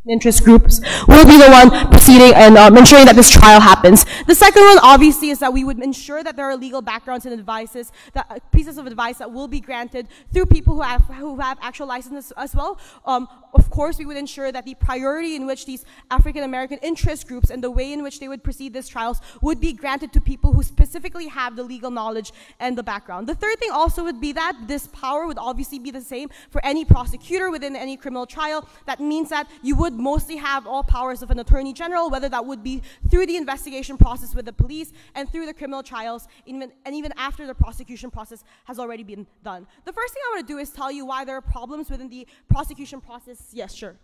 interest groups will be the one proceeding and ensuring that this trial happens. The second one, obviously, is that we would ensure that there are legal backgrounds and advices, that pieces of advice that will be granted through people who have actual licenses as well. Of course, we would ensure that the priority in which these African American interest groups and the way in which they would proceed these trials would be granted to people who specifically have the legal knowledge and the background. The third thing also would be that this power would obviously be the same for any prosecutor within any criminal trial. That means that you would mostly have all powers of an attorney general, whether that would be through the investigation process with the police and through the criminal trials, even after the prosecution process has already been done. The first thing I want to do is tell you why there are problems within the prosecution process. Yes, sure.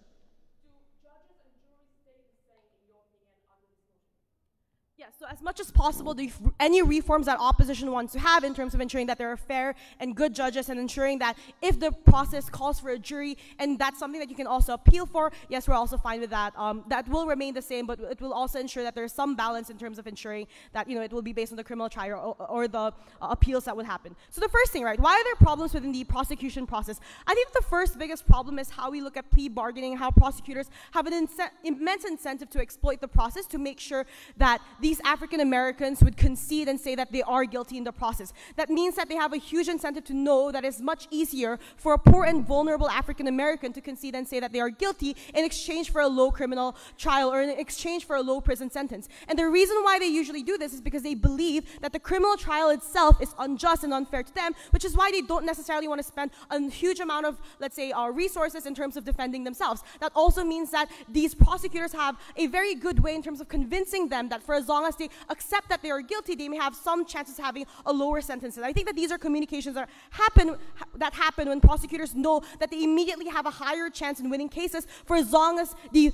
Yes, so as much as possible, any reforms that opposition wants to have in terms of ensuring that there are fair and good judges and ensuring that if the process calls for a jury, and that's something that you can also appeal for, yes, we're also fine with that. That will remain the same, but it will also ensure that there's some balance in terms of ensuring that, you know, it will be based on the criminal trial or the appeals that would happen. So the first thing, right, why are there problems within the prosecution process? I think the first biggest problem is how we look at plea bargaining, how prosecutors have an immense incentive to exploit the process to make sure that these African Americans would concede and say that they are guilty in the process. That means that they have a huge incentive to know that it's much easier for a poor and vulnerable African American to concede and say that they are guilty in exchange for a low criminal trial or in exchange for a low prison sentence. And the reason why they usually do this is because they believe that the criminal trial itself is unjust and unfair to them, which is why they don't necessarily want to spend a huge amount of, let's say, resources in terms of defending themselves. That also means that these prosecutors have a very good way in terms of convincing them that for as long as they accept that they are guilty, they may have some chances of having a lower sentence. And I think that these are communications that happen when prosecutors know that they immediately have a higher chance in winning cases for as long as the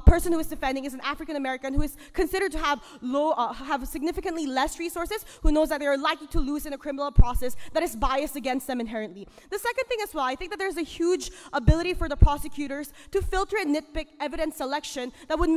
person who is defending is an African American who is considered to have have significantly less resources, who knows that they are likely to lose in a criminal process that is biased against them inherently. The second thing as well, I think that there's a huge ability for the prosecutors to filter and nitpick evidence selection that would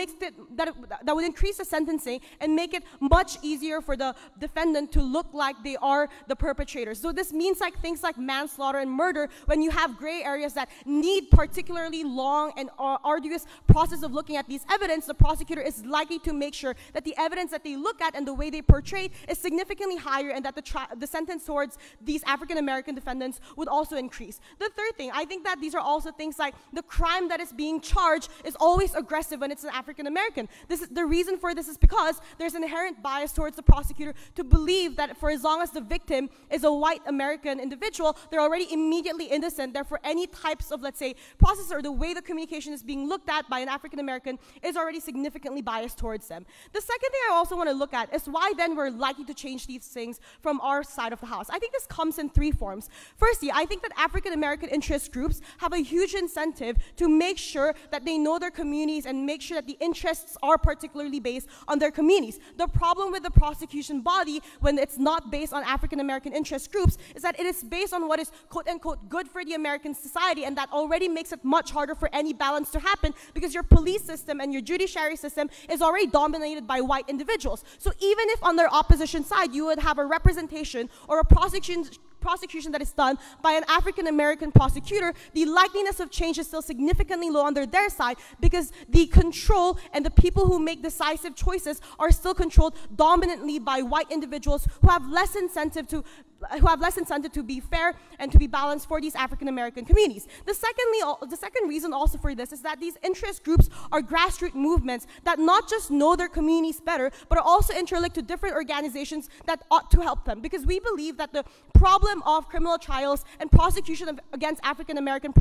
that would increase the sentencing and make it much easier for the defendant to look like they are the perpetrators. So this means like things like manslaughter and murder, when you have gray areas that need particularly long and arduous process of looking at these evidence, the prosecutor is likely to make sure that the evidence that they look at and the way they portray is significantly higher, and that the sentence towards these African American defendants would also increase. The third thing, I think that these are also things like the crime that is being charged is always aggressive when it's an African American. The reason for this is because there's an inherent bias towards the prosecutor to believe that for as long as the victim is a white American individual, they're already immediately innocent. Therefore, any types of, let's say, process or the way the communication is being looked at by an African American is already significantly biased towards them. The second thing I also want to look at is why then we're likely to change these things from our side of the house. I think this comes in three forms. Firstly, I think that African American interest groups have a huge incentive to make sure that they know their communities and make sure that the interests are particularly based on their communities. The problem with the prosecution body, when it's not based on African American interest groups, is that it is based on what is quote-unquote good for the American society, and that already makes it much harder for any balance to happen because your police system and your judiciary system is already dominated by white individuals. So even if on their opposition side you would have a representation or a prosecution that is done by an African American prosecutor, the likeliness of change is still significantly low on their side because the control and the people who make decisive choices are still controlled dominantly by white individuals who have less incentive to be fair and to be balanced for these African American communities. The second reason also for this is that these interest groups are grassroots movements that not just know their communities better, but are also interlinked to different organizations that ought to help them, because we believe that the problem of criminal trials and prosecution against African American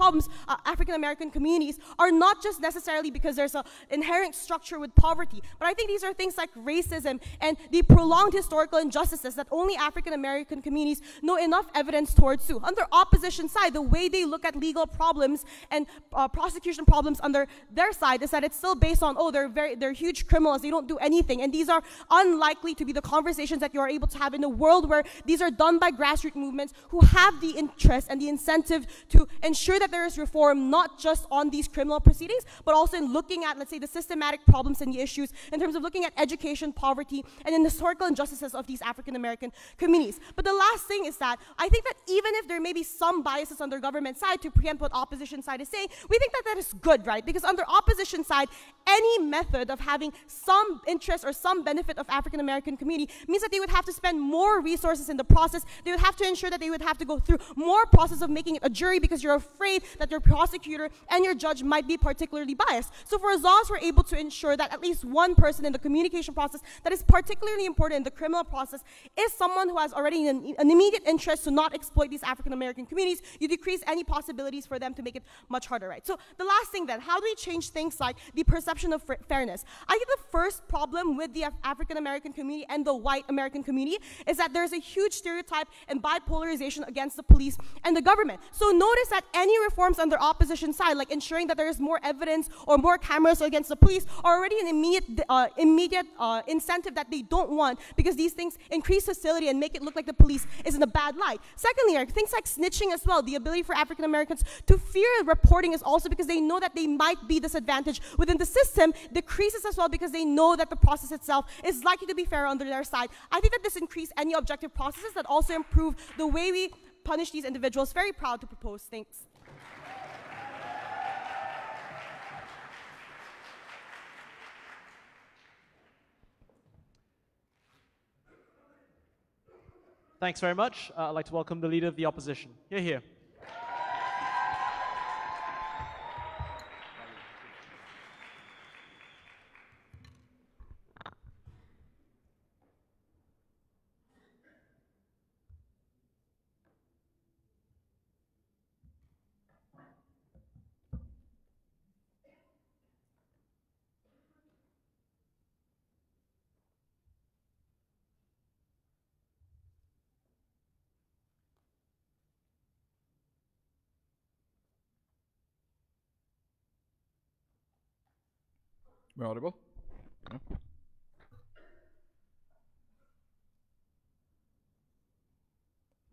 African American communities are not just necessarily because there's an inherent structure with poverty, but I think these are things like racism and the prolonged historical injustices that only African American communities know enough evidence towards too. On their opposition side, the way they look at legal problems and prosecution problems on their side is that it's still based on, oh, they're huge criminals, they don't do anything, and these are unlikely to be the conversations that you are able to have in a world where these are done by grassroots movements who have the interest and the incentive to ensure that there is reform, not just on these criminal proceedings, but also in looking at, let's say, the systematic problems and the issues in terms of looking at education, poverty, and in the historical injustices of these African American communities. But the last last thing is that I think that even if there may be some biases on the government side to preempt what opposition side is saying, we think that that is good, right? Because on the opposition side, any method of having some interest or some benefit of African American community means that they would have to spend more resources in the process. They would have to ensure that they would have to go through more process of making it a jury because you're afraid that your prosecutor and your judge might be particularly biased. So for as long as we're able to ensure that at least one person in the communication process that is particularly important in the criminal process is someone who has already an immediate interest to not exploit these African American communities, you decrease any possibilities for them to make it much harder, right? So the last thing then, how do we change things like the perception of fairness? I think the first problem with the African American community and the white American community is that there's a huge stereotype and bipolarization against the police and the government. So notice that any reforms on the opposition side, like ensuring that there is more evidence or more cameras against the police, are already an immediate incentive that they don't want, because these things increase hostility and make it look like the police is in a bad light. Secondly, things like snitching as well, the ability for African Americans to fear reporting is also because they know that they might be disadvantaged within the system, decreases as well because they know that the process itself is likely to be fair under their side. I think that this increases any objective processes that also improve the way we punish these individuals. Very proud to propose. Thanks. Thanks very much. I'd like to welcome the leader of the opposition. You're here. Am I audible? Yeah.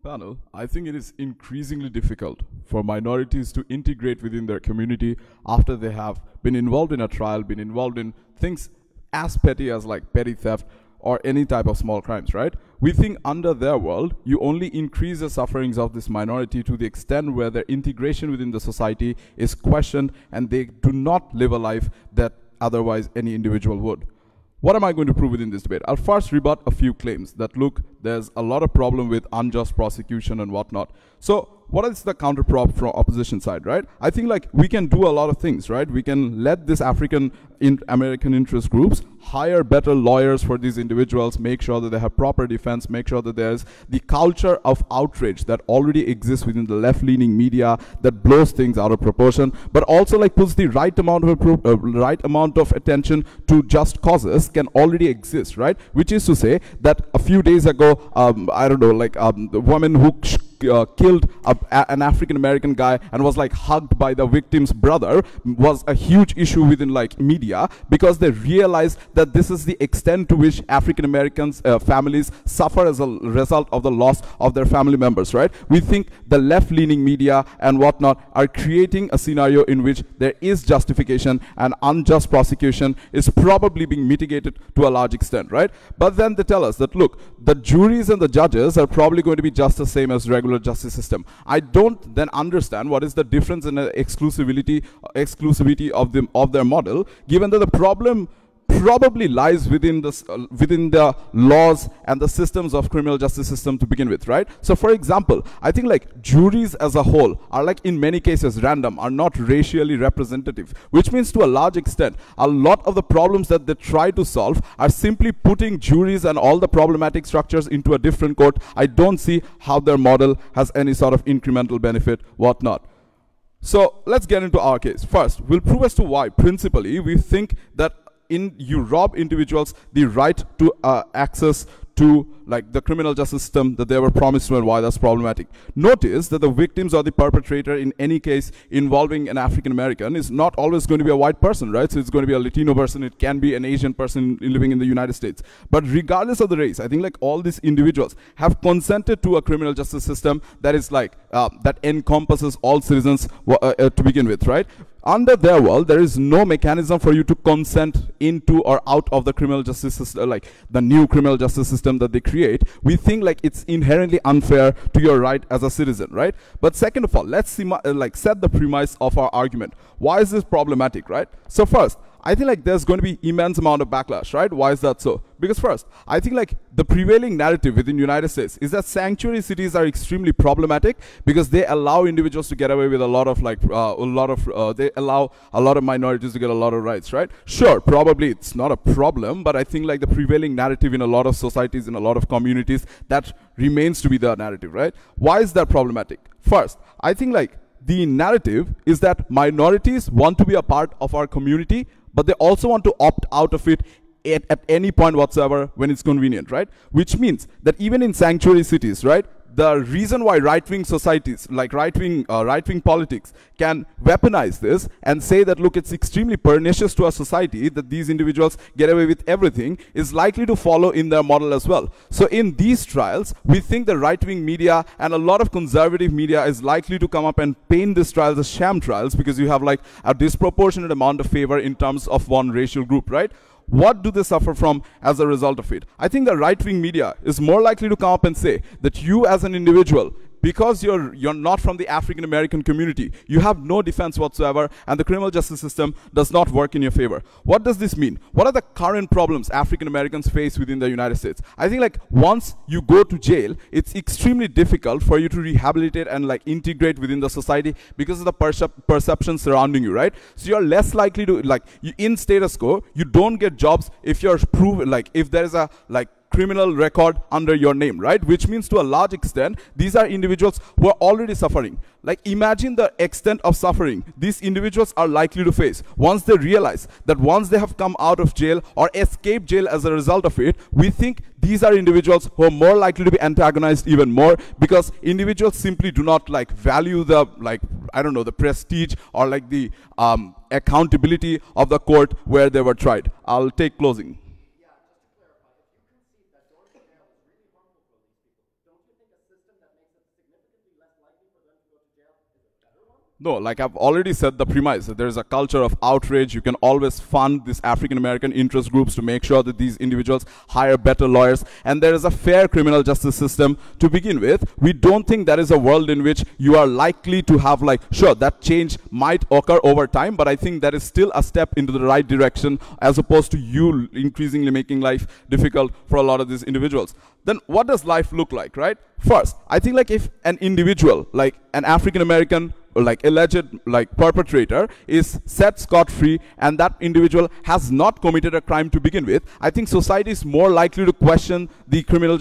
Panel, I think it is increasingly difficult for minorities to integrate within their community after they have been involved in a trial, been involved in things as petty as like petty theft or any type of small crimes, right? We think under their world, you only increase the sufferings of this minority to the extent where their integration within the society is questioned and they do not live a life that otherwise any individual would. What am I going to prove within this debate? I'll first rebut a few claims that, look, there's a lot of problem with unjust prosecution and whatnot. So what is the counterprop from opposition side, right? I think like we can do a lot of things, right? We can let this African American interest groups hire better lawyers for these individuals, make sure that they have proper defense, make sure that there's the culture of outrage that already exists within the left-leaning media that blows things out of proportion, but also like puts the right amount of attention to just causes can already exist, right? Which is to say that a few days ago, I don't know, like the woman who killed an African American guy and was like hugged by the victim's brother was a huge issue within like media, because they realized that this is the extent to which African Americans families suffer as a result of the loss of their family members, right? We think the left-leaning media and whatnot are creating a scenario in which there is justification and unjust prosecution is probably being mitigated to a large extent, right? But then they tell us that, look, the juries and the judges are probably going to be just the same as regular justice system. I don't then understand what is the difference in the exclusivity of their model, given that the problem probably lies within the laws and the systems of criminal justice system to begin with, right? So for example, I think like juries as a whole are like in many cases random, are not racially representative, which means to a large extent a lot of the problems that they try to solve are simply putting juries and all the problematic structures into a different court. I don't see how their model has any sort of incremental benefit, whatnot. So let's get into our case. First, we'll prove as to why principally we think that you rob individuals the right to access to like the criminal justice system that they were promised to, and why that's problematic. Notice that the victims or the perpetrator in any case involving an African American is not always going to be a white person, right? So it's going to be a Latino person, it can be an Asian person living in the United States. But regardless of the race, I think like all these individuals have consented to a criminal justice system that is like, that encompasses all citizens to begin with, right? under their world, there is no mechanism for you to consent into or out of the criminal justice system, like the new criminal justice system that they create. We think like it's inherently unfair to your right as a citizen, right? But second of all, let's see, set the premise of our argument. Why is this problematic, right? So first, I think like there's going to be immense amount of backlash, right? Why is that so? Because first, I think like the prevailing narrative within the United States is that sanctuary cities are extremely problematic because they allow individuals to get away with a lot of like, they allow a lot of minorities to get a lot of rights, right? Sure, probably it's not a problem, but I think like the prevailing narrative in a lot of societies, in a lot of communities, that remains to be the narrative, right? Why is that problematic? First, I think like the narrative is that minorities want to be a part of our community, but they also want to opt out of it at any point whatsoever when it's convenient, right? Which means that even in sanctuary cities, right, the reason why right-wing societies, like right-wing politics, can weaponize this and say that, look, it's extremely pernicious to our society that these individuals get away with everything, is likely to follow in their model as well. So in these trials, we think the right-wing media and a lot of conservative media is likely to come up and paint these trials as sham trials because you have like a disproportionate amount of favor in terms of one racial group, right? What do they suffer from as a result of it? I think the right-wing media is more likely to come up and say that you as an individual, because you're not from the African American community, you have no defense whatsoever, and the criminal justice system does not work in your favor. What does this mean? What are the current problems African Americans face within the United States? I think like once you go to jail, it's extremely difficult for you to rehabilitate and like integrate within the society because of the perception surrounding you, right? So you're less likely to, like, in status quo, you don't get jobs if you're proven, like if there is a like criminal record under your name, right? Which means to a large extent, these are individuals who are already suffering. Like imagine the extent of suffering these individuals are likely to face once they realize that once they have come out of jail or escape jail as a result of it. We think these are individuals who are more likely to be antagonized even more because individuals simply do not like value the, like, I don't know, the prestige or like the accountability of the court where they were tried. I'll take closing. No, like I've already said the premise, that there is a culture of outrage. You can always fund these African American interest groups to make sure that these individuals hire better lawyers, and there is a fair criminal justice system to begin with. We don't think that is a world in which you are likely to have, like, sure, that change might occur over time, but I think that is still a step into the right direction as opposed to you increasingly making life difficult for a lot of these individuals. Then what does life look like, right? First, I think like if an individual, like an African American, like alleged like perpetrator, is set scot-free and that individual has not committed a crime to begin with, I think society is more likely to question the criminal,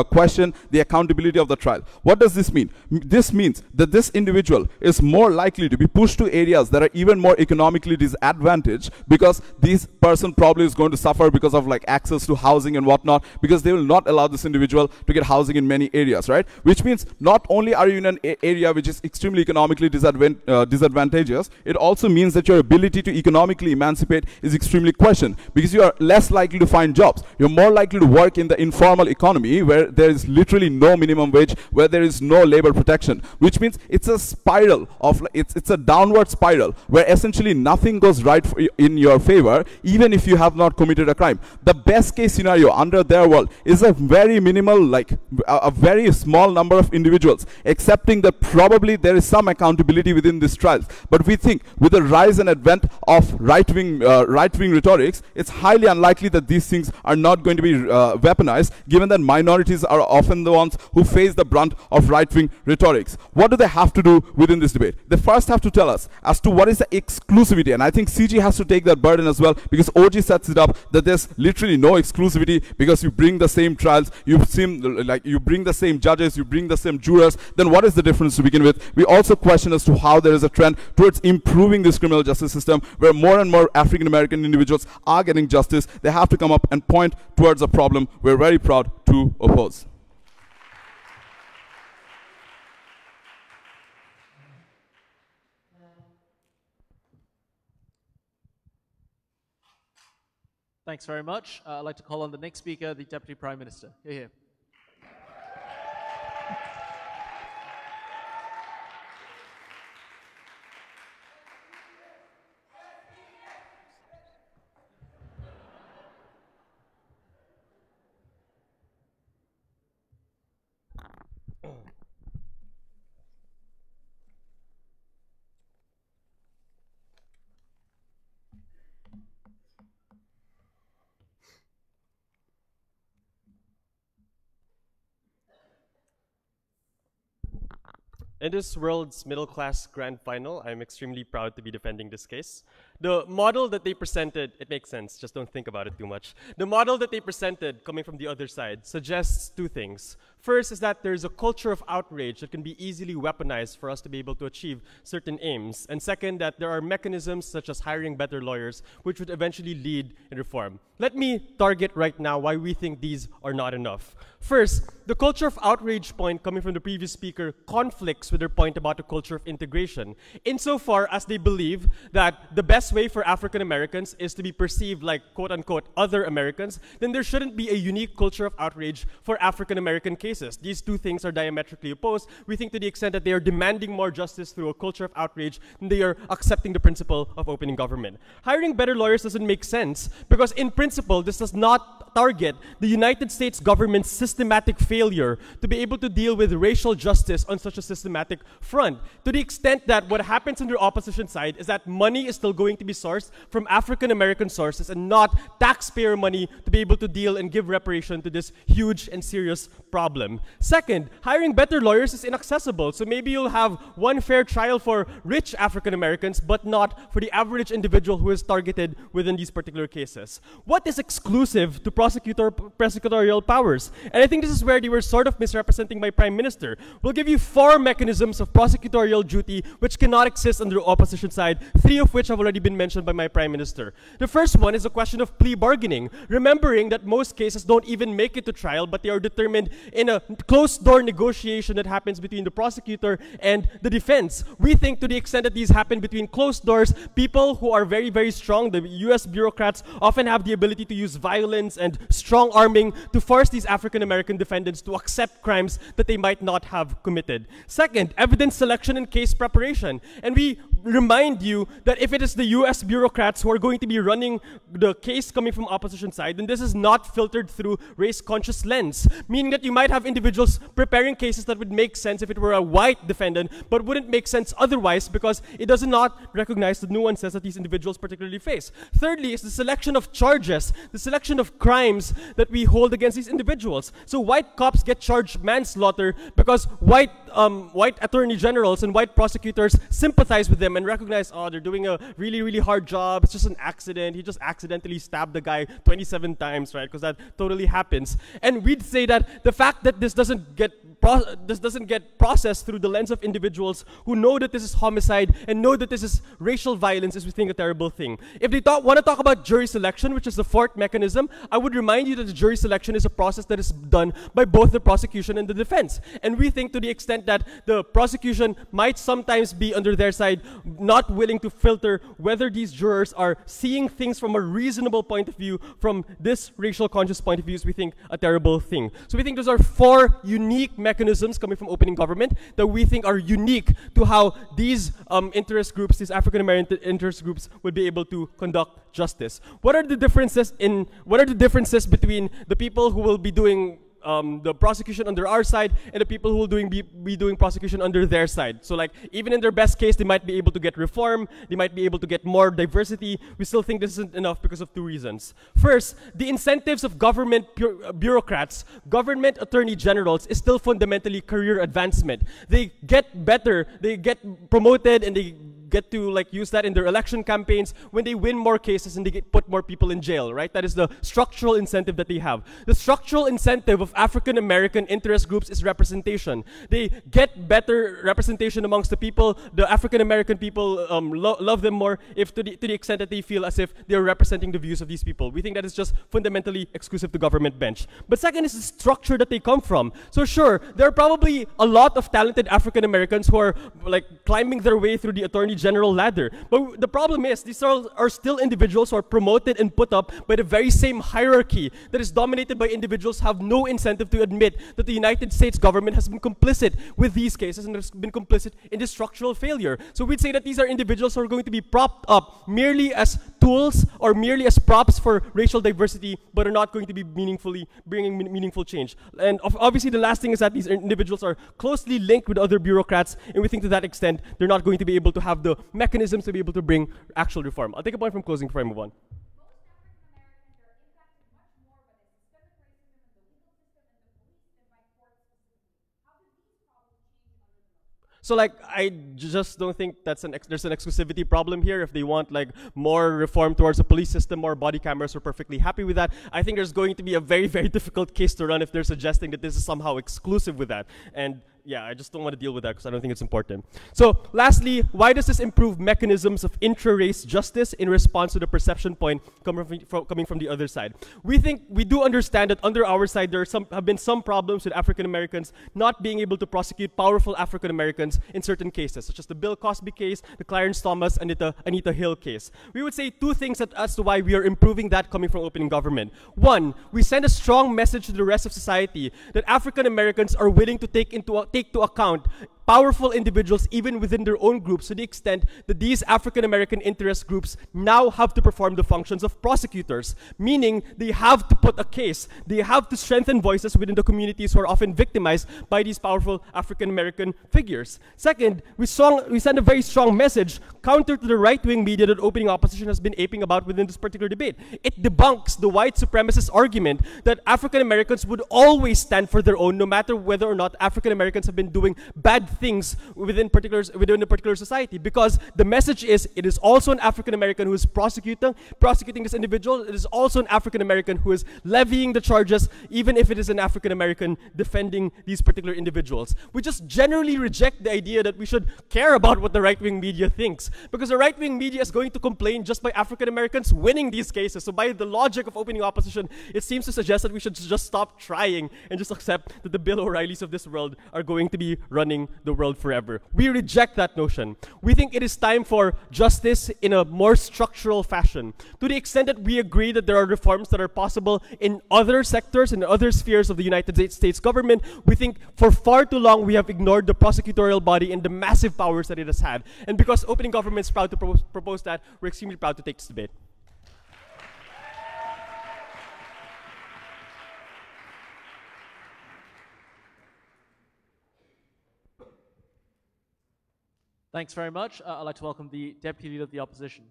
question the accountability of the trial. What does this mean? This means that this individual is more likely to be pushed to areas that are even more economically disadvantaged because this person probably is going to suffer because of like access to housing and whatnot, because they will not allow this individual to get housing in many areas, right? Which means not only are you in an area which is extremely economically disadvantageous, it also means that your ability to economically emancipate is extremely questioned because you are less likely to find jobs. You're more likely to work in the informal economy where there is literally no minimum wage, where there is no labor protection, which means it's a spiral of, it's a downward spiral where essentially nothing goes right in your favor even if you have not committed a crime. The best case scenario under their world is a very minimal, like a very small number of individuals accepting that probably there is some accountability within these trials. But we think with the rise and advent of right-wing rhetorics, it's highly unlikely that these things are not going to be weaponized, given that minorities are often the ones who face the brunt of right-wing rhetorics. What do they have to do within this debate? They first have to tell us as to what is the exclusivity, and I think CG has to take that burden as well, because OG sets it up that there's literally no exclusivity because you bring the same trials, you bring the same judges, you bring the same jurors. Then what is the difference to begin with? We also question as to how there is a trend towards improving this criminal justice system where more and more African American individuals are getting justice. They have to come up and point towards a problem we're very proud to oppose. Thanks very much. I'd like to call on the next speaker, the Deputy Prime Minister. Here. In this world's middle-class grand final, I'm extremely proud to be defending this case. The model that they presented, it makes sense, just don't think about it too much. The model that they presented, coming from the other side, suggests two things. First is that there's a culture of outrage that can be easily weaponized for us to be able to achieve certain aims. And second, that there are mechanisms such as hiring better lawyers, which would eventually lead in reform. Let me target right now why we think these are not enough. First, the culture of outrage point coming from the previous speaker conflicts with their point about the culture of integration, insofar as they believe that the best way for African Americans is to be perceived like quote-unquote other Americans, then there shouldn't be a unique culture of outrage for African American cases. These two things are diametrically opposed. We think to the extent that they are demanding more justice through a culture of outrage, then they are accepting the principle of opening government. Hiring better lawyers doesn't make sense because in principle, this does not target the United States government's systematic failure to be able to deal with racial justice on such a systematic front. To the extent that what happens on the opposition side is that money is still going to be sourced from African American sources and not taxpayer money to be able to deal and give reparation to this huge and serious problem. Second, hiring better lawyers is inaccessible. So maybe you'll have one fair trial for rich African Americans, but not for the average individual who is targeted within these particular cases. What is exclusive to prosecutorial powers? And I think this is where they were sort of misrepresenting my Prime Minister. We'll give you 4 mechanisms of prosecutorial duty which cannot exist on the opposition side, 3 of which have already been mentioned by my Prime Minister. The first one is a question of plea bargaining, remembering that most cases don't even make it to trial, but they are determined in a closed-door negotiation that happens between the prosecutor and the defense. We think to the extent that these happen between closed doors, people who are very, very strong, the US bureaucrats, often have the ability to use violence and strong arming to force these African American defendants to accept crimes that they might not have committed. Second, evidence selection and case preparation. And we remind you that if it is the US bureaucrats who are going to be running the case coming from opposition side, then this is not filtered through race-conscious lens, meaning that you might have individuals preparing cases that would make sense if it were a white defendant, but wouldn't make sense otherwise because it does not recognize the nuances that these individuals particularly face. Thirdly is the selection of charges, the selection of crimes that we hold against these individuals. So white cops get charged manslaughter because white attorney generals and white prosecutors sympathize with them and recognize, oh, they're doing a really, really hard job. It's just an accident. He just accidentally stabbed the guy 27 times, right? Because that totally happens. And we'd say that the fact that this doesn't get processed through the lens of individuals who know that this is homicide and know that this is racial violence is, we think, a terrible thing. If they want to talk about jury selection, which is the 4th mechanism, I would remind you that the jury selection is a process that is done by both the prosecution and the defense. And we think to the extent that the prosecution might sometimes be under their side not willing to filter whether these jurors are seeing things from a reasonable point of view, from this racial conscious point of view, is, we think, a terrible thing. So we think those are 4 unique mechanisms coming from opening government that we think are unique to how these interest groups, these African American interest groups, would be able to conduct justice. What are the differences between the people who will be doing the prosecution under our side and the people who will be doing prosecution under their side? So like, even in their best case, they might be able to get reform, they might be able to get more diversity. We still think this isn't enough because of 2 reasons. First, the incentives of government bureaucrats, government attorney generals, is still fundamentally career advancement. They get better, they get promoted, and they get to like use that in their election campaigns when they win more cases and they put more people in jail, right? That is the structural incentive that they have. The structural incentive of African American interest groups is representation. They get better representation amongst the people. The African American people love them more if to the extent that they feel as if they're representing the views of these people. We think that is just fundamentally exclusive to government bench. But second is the structure that they come from. So sure, there are probably a lot of talented African Americans who are like climbing their way through the attorney general ladder. But the problem is these are still individuals who are promoted and put up by the very same hierarchy that is dominated by individuals who have no incentive to admit that the United States government has been complicit with these cases and has been complicit in this structural failure. So we'd say that these are individuals who are going to be propped up merely as tools or merely as props for racial diversity, but are not going to be bringing meaningful change. And obviously the last thing is that these individuals are closely linked with other bureaucrats, and we think to that extent they're not going to be able to have the mechanisms to be able to bring actual reform. I'll take a point from closing before I move on. So like, I just don't think there's an exclusivity problem here. If they want like more reform towards the police system, more body cameras, we're perfectly happy with that. I think there's going to be a very, very difficult case to run if they're suggesting that this is somehow exclusive with that. And yeah, I just don't want to deal with that because I don't think it's important. So lastly, why does this improve mechanisms of intra-race justice in response to the perception point coming from the other side? We think, we do understand that under our side there have been some problems with African Americans not being able to prosecute powerful African Americans in certain cases, such as the Bill Cosby case, the Clarence Thomas, and the Anita Hill case. We would say two things as to why we are improving that coming from opening government. One, we send a strong message to the rest of society that African Americans are willing to take to account powerful individuals even within their own groups, to the extent that these African American interest groups now have to perform the functions of prosecutors, meaning they have to put a case, they have to strengthen voices within the communities who are often victimized by these powerful African American figures. Second, we send a very strong message counter to the right-wing media that opening opposition has been aping about within this particular debate. It debunks the white supremacist argument that African Americans would always stand for their own, no matter whether or not African Americans have been doing bad things within a particular society, because the message is it is also an African American who is prosecuting this individual. It is also an African American who is levying the charges, even if it is an African American defending these particular individuals. We just generally reject the idea that we should care about what the right-wing media thinks, because the right-wing media is going to complain just by African Americans winning these cases. So by the logic of opening opposition, it seems to suggest that we should just stop trying and just accept that the Bill O'Reillys of this world are going to be running the world forever. We reject that notion. We think it is time for justice in a more structural fashion. To the extent that we agree that there are reforms that are possible in other sectors, in other spheres of the United States government, we think for far too long we have ignored the prosecutorial body and the massive powers that it has had. And because opening government is proud to propose that, we're extremely proud to take this debate. Thanks very much. I'd like to welcome the Deputy Leader of the Opposition.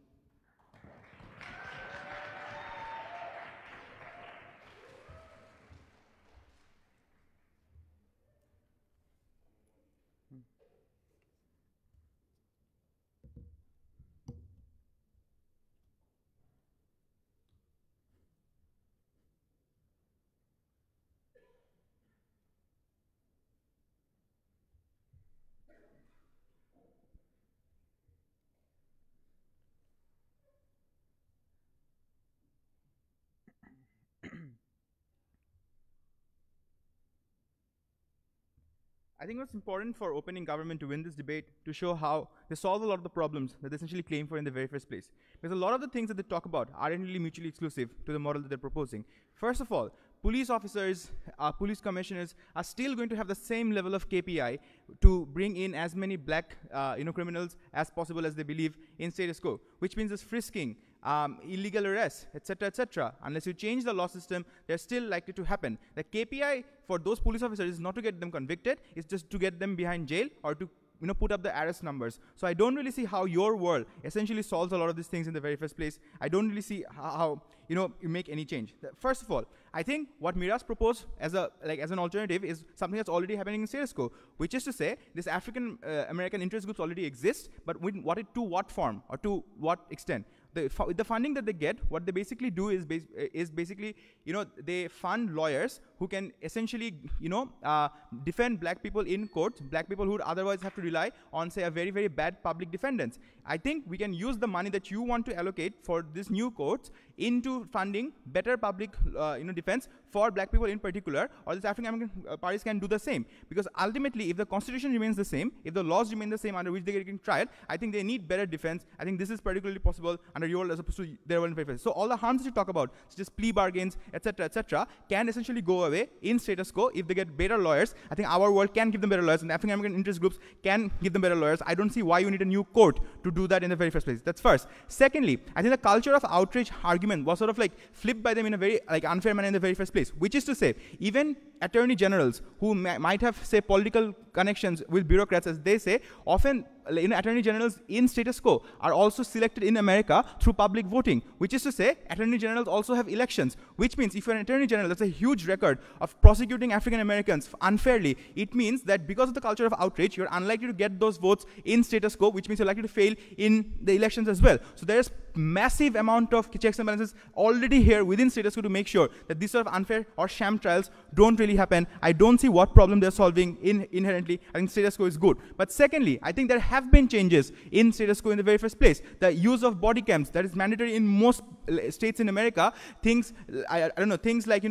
I think it's important for opening government to win this debate to show how they solve a lot of the problems that they essentially claim for in the very first place. Because a lot of the things that they talk about aren't really mutually exclusive to the model that they're proposing. First of all, police officers, police commissioners are still going to have the same level of KPI to bring in as many black criminals as possible as they believe in status quo, which means it's frisking, illegal arrests, etc. Unless you change the law system, they're still likely to happen. The KPI for those police officers is not to get them convicted, it's just to get them behind jail or to put up the arrest numbers. So I don't really see how your world essentially solves a lot of these things in the very first place. I don't really see how you make any change. First of all, I think what Mira's proposed as an alternative is something that's already happening in status quo, which is to say this African American interest groups already exist, but to what form or to what extent? The funding that they get, what they basically do is basically, they fund lawyers who can essentially, defend black people in courts, black people who would otherwise have to rely on, say, a very, very bad public defendants. I think we can use the money that you want to allocate for this new courts into funding better public, defense for black people in particular, or the African American parties can do the same. Because ultimately, if the constitution remains the same, if the laws remain the same under which they get getting tried, I think they need better defense. I think this is particularly possible under your world as opposed to their world in favor. So all the harms that you talk about, such as plea bargains, etc., can essentially go away in status quo if they get better lawyers. I think our world can give them better lawyers, and African American interest groups can give them better lawyers. I don't see why you need a new court to do that in the very first place. That's first. Secondly, I think the culture of outrage argument was sort of flipped by them in a very unfair manner in the very first place, which is to say, even attorney generals who might have, say, political connections with bureaucrats, as they say, often attorney generals in status quo are also selected in America through public voting, which is to say attorney generals also have elections, which means if you're an attorney general, that's a huge record of prosecuting African Americans unfairly. It means that because of the culture of outrage, you're unlikely to get those votes in status quo, which means you're likely to fail in the elections as well. So there's massive amount of checks and balances already here within status quo to make sure that these sort of unfair or sham trials don't really happen. I don't see what problem they're solving inherently. I think status quo is good. But secondly, I think there have been changes in status quo in the very first place. The use of body cams, that is mandatory in most states in America. Things, I don't know, things like,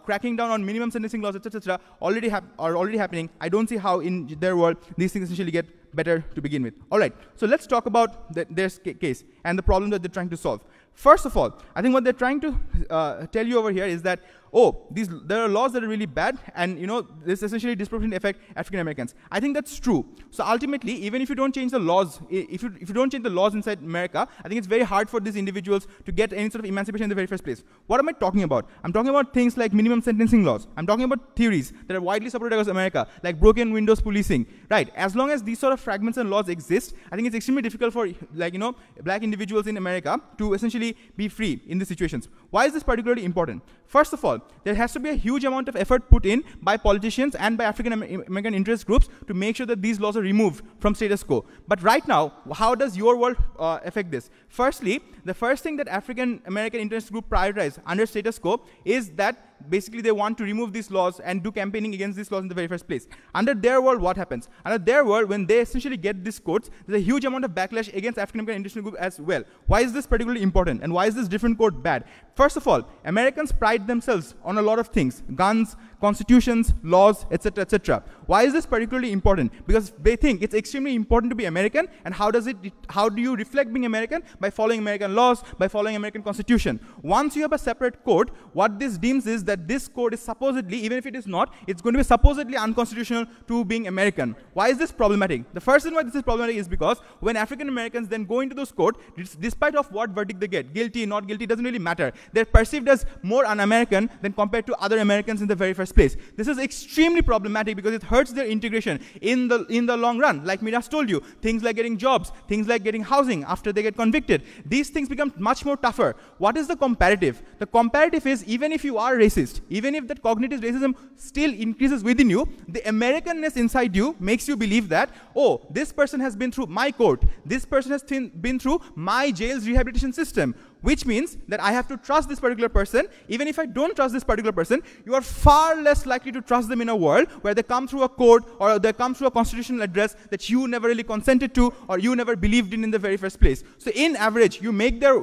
cracking down on minimum sentencing laws, etc., are already happening. I don't see how in their world these things essentially get better to begin with. All right, so let's talk about their case and the problem that they're trying to solve. First of all, I think what they're trying to tell you over here is that, there are laws that are really bad, and this essentially disproportionately affect African Americans. I think that's true. So ultimately, even if you don't change the laws, if you don't change the laws inside America, I think it's very hard for these individuals to get any sort of emancipation in the very first place. What am I talking about? I'm talking about things like minimum sentencing laws. I'm talking about theories that are widely supported across America, like broken windows policing. Right? As long as these sort of fragments and laws exist, I think it's extremely difficult for black individuals in America to essentially be free in these situations. Why is this particularly important? First of all, there has to be a huge amount of effort put in by politicians and by African American interest groups to make sure that these laws are removed from status quo. But right now, how does your world affect this? Firstly, the first thing that African American interest group prioritize under status quo is that basically they want to remove these laws and do campaigning against these laws in the very first place. Under their world, what happens? Under their world, when they essentially get these codes, there's a huge amount of backlash against African American interest group as well. Why is this particularly important? And why is this different code bad? First of all, Americans pride themselves on a lot of things: guns, constitutions, laws, etc., etc. Why is this particularly important? Because they think it's extremely important to be American, and how do you reflect being American? By following American laws, by following American constitution. Once you have a separate code, what this deems is that this code is supposedly, even if it is not, it's going to be supposedly unconstitutional to being American. Why is this problematic? The first reason why this is problematic is because when African Americans then go into those court, despite of what verdict they get, guilty, not guilty, doesn't really matter. They're perceived as more un-American than compared to other Americans in the very first place. This is extremely problematic because it hurts their integration in the long run. Like Miras told you, things like getting jobs, things like getting housing after they get convicted, these things become much more tougher. What is the comparative? The comparative is, even if you are racist, even if that cognitive racism still increases within you, the Americanness inside you makes you believe that, oh, this person has been through my court, this person has been through my jail's rehabilitation system, which means that I have to trust this particular person. Even if I don't trust this particular person, you are far less likely to trust them in a world where they come through a court or they come through a constitutional address that you never really consented to or you never believed in the very first place. So in average, you make their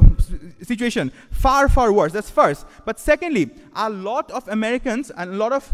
situation far, far worse. That's first. But secondly, a lot of Americans and a lot of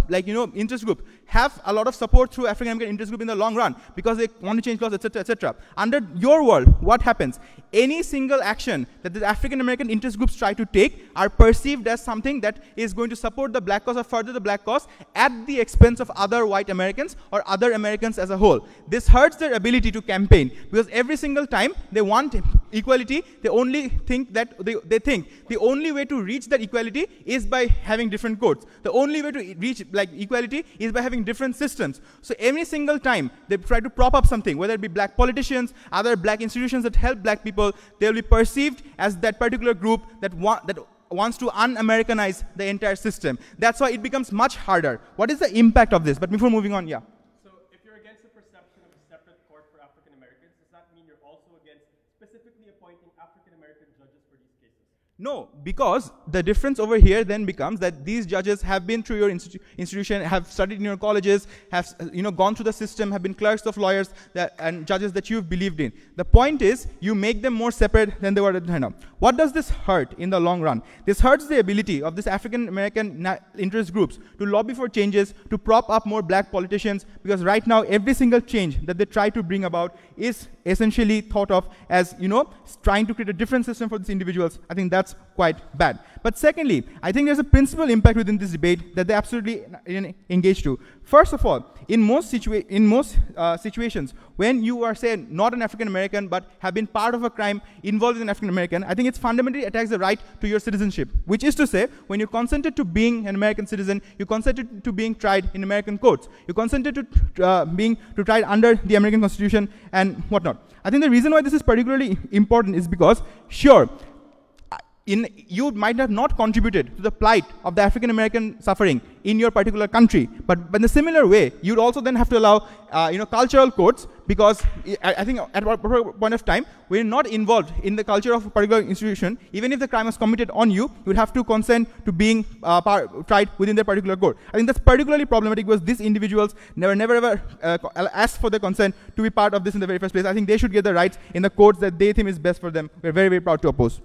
interest group have a lot of support through African American interest group in the long run because they want to change laws, etc., etc. Under your world, what happens? Any single action that the African American interest groups try to take are perceived as something that is going to support the black cause or further the black cause at the expense of other white Americans or other Americans as a whole. This hurts their ability to campaign because every single time they want equality, they only think that they think the only way to reach that equality is by having different codes. The only way to reach equality is by having different systems. So every single time they try to prop up something, whether it be black politicians, other black institutions that help black people, they will be perceived as that particular group that wants to un-Americanize the entire system. That's why it becomes much harder. What is the impact of this? But before moving on, yeah. So if you're against the perception of a separate court for African Americans, does that mean you're also against specifically appointing African American judges for these cases? No, because the difference over here then becomes that these judges have been through your institution, have studied in your colleges, have gone through the system, have been clerks of lawyers and judges that you've believed in. The point is, you make them more separate than they were at the time. What does this hurt in the long run? This hurts the ability of this African American interest groups to lobby for changes, to prop up more black politicians, because right now every single change that they try to bring about is essentially thought of as trying to create a different system for these individuals. I think that's quite bad. But secondly, I think there's a principal impact within this debate that they absolutely engage to. First of all, in most situations, when you are, say, not an African American but have been part of a crime involving an African American, I think it fundamentally attacks the right to your citizenship, which is to say, when you consented to being an American citizen, you consented to being tried in American courts. You consented to being tried under the American Constitution and whatnot. I think the reason why this is particularly important is because, sure, you might have not contributed to the plight of the African American suffering in your particular country, but in a similar way, you'd also then have to allow cultural courts, because I think at a point of time, we're not involved in the culture of a particular institution. Even if the crime was committed on you, you'd have to consent to being tried within their particular court. I think that's particularly problematic because these individuals never ever asked for the consent to be part of this in the very first place. I think they should get the rights in the courts that they think is best for them. We're very, very proud to oppose.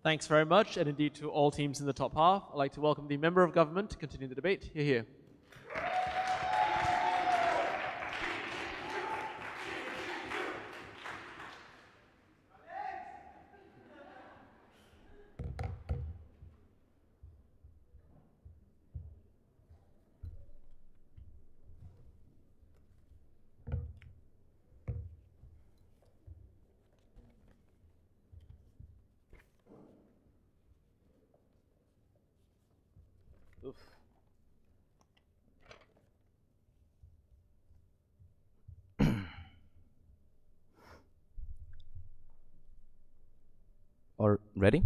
Thanks very much, and indeed to all teams in the top half. I'd like to welcome the Member of Government to continue the debate. Hear, hear. Oof. Or ready?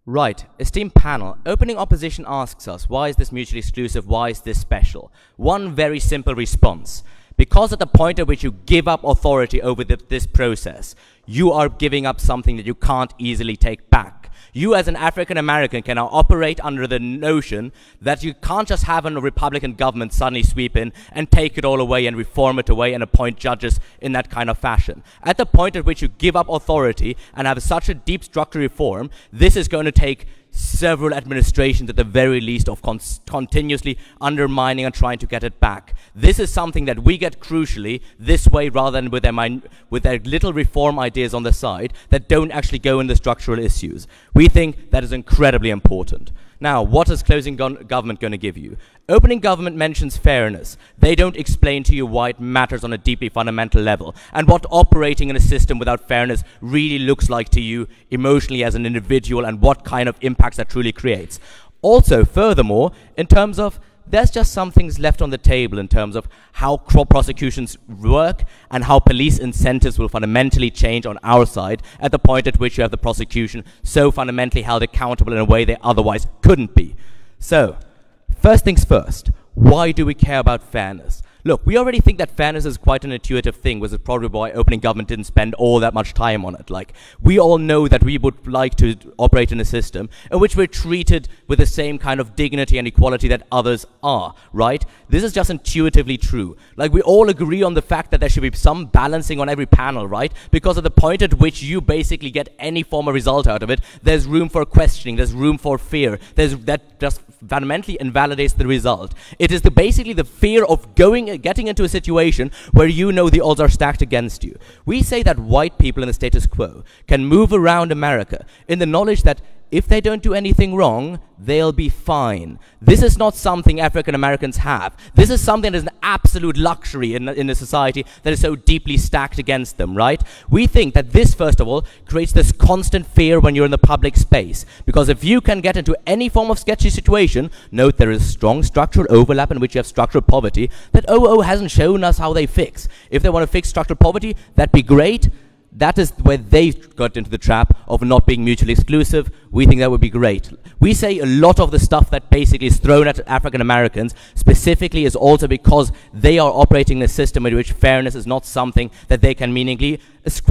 Right, esteemed panel, opening opposition asks us, why is this mutually exclusive, why is this special? One very simple response. Because at the point at which you give up authority over this process, you are giving up something that you can't easily take back. You as an African American can now operate under the notion that you can't just have a Republican government suddenly sweep in and take it all away and reform it away and appoint judges in that kind of fashion. At the point at which you give up authority and have such a deep structural reform, this is going to take several administrations at the very least of continuously undermining and trying to get it back. This is something that we get crucially this way rather than with their little reform ideas on the side that don't actually go in the structural issues. We think that is incredibly important. Now, what is closing government going to give you? Opening government mentions fairness. They don't explain to you why it matters on a deeply fundamental level and what operating in a system without fairness really looks like to you emotionally as an individual and what kind of impacts that truly creates. Also, furthermore, in terms of there's just some things left on the table in terms of how prosecutions work and how police incentives will fundamentally change on our side at the point at which you have the prosecution so fundamentally held accountable in a way they otherwise couldn't be. So, first things first, why do we care about fairness? Look, we already think that fairness is quite an intuitive thing, which is probably why opening government didn't spend all that much time on it. Like, we all know that we would like to operate in a system in which we're treated with the same kind of dignity and equality that others are, right? This is just intuitively true. Like, we all agree on the fact that there should be some balancing on every panel, right? Because at the point at which you basically get any form of result out of it, there's room for questioning, there's room for fear, that just fundamentally invalidates the result. It is basically the fear of getting into a situation where you know the odds are stacked against you. We say that white people in the status quo can move around America in the knowledge that if they don't do anything wrong, they'll be fine. This is not something African Americans have. This is something that is an absolute luxury in a society that is so deeply stacked against them, right? We think that this, first of all, creates this constant fear when you're in the public space. Because if you can get into any form of sketchy situation, note there is strong structural overlap in which you have structural poverty that OO hasn't shown us how they fix. If they want to fix structural poverty, that'd be great. That is where they got into the trap of not being mutually exclusive. We think that would be great. We say a lot of the stuff that basically is thrown at African Americans specifically is also because they are operating in a system in which fairness is not something that they can meaningfully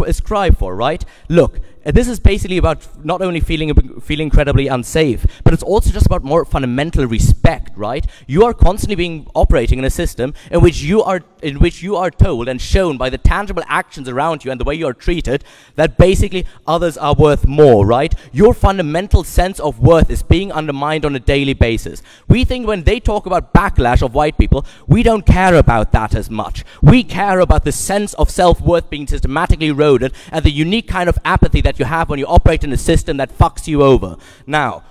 ascribe for, right? Look, this is basically about not only feeling incredibly unsafe, but it's also just about more fundamental respect, right? You are constantly being operating in a system in which you are told and shown by the tangible actions around you and the way you are treated that basically others are worth more, right? Your fundamental sense of worth is being undermined on a daily basis. We think when they talk about backlash of white people, we don't care about that as much. We care about the sense of self-worth being systematically eroded and the unique kind of apathy that you have when you operate in a system that fucks you over. Now,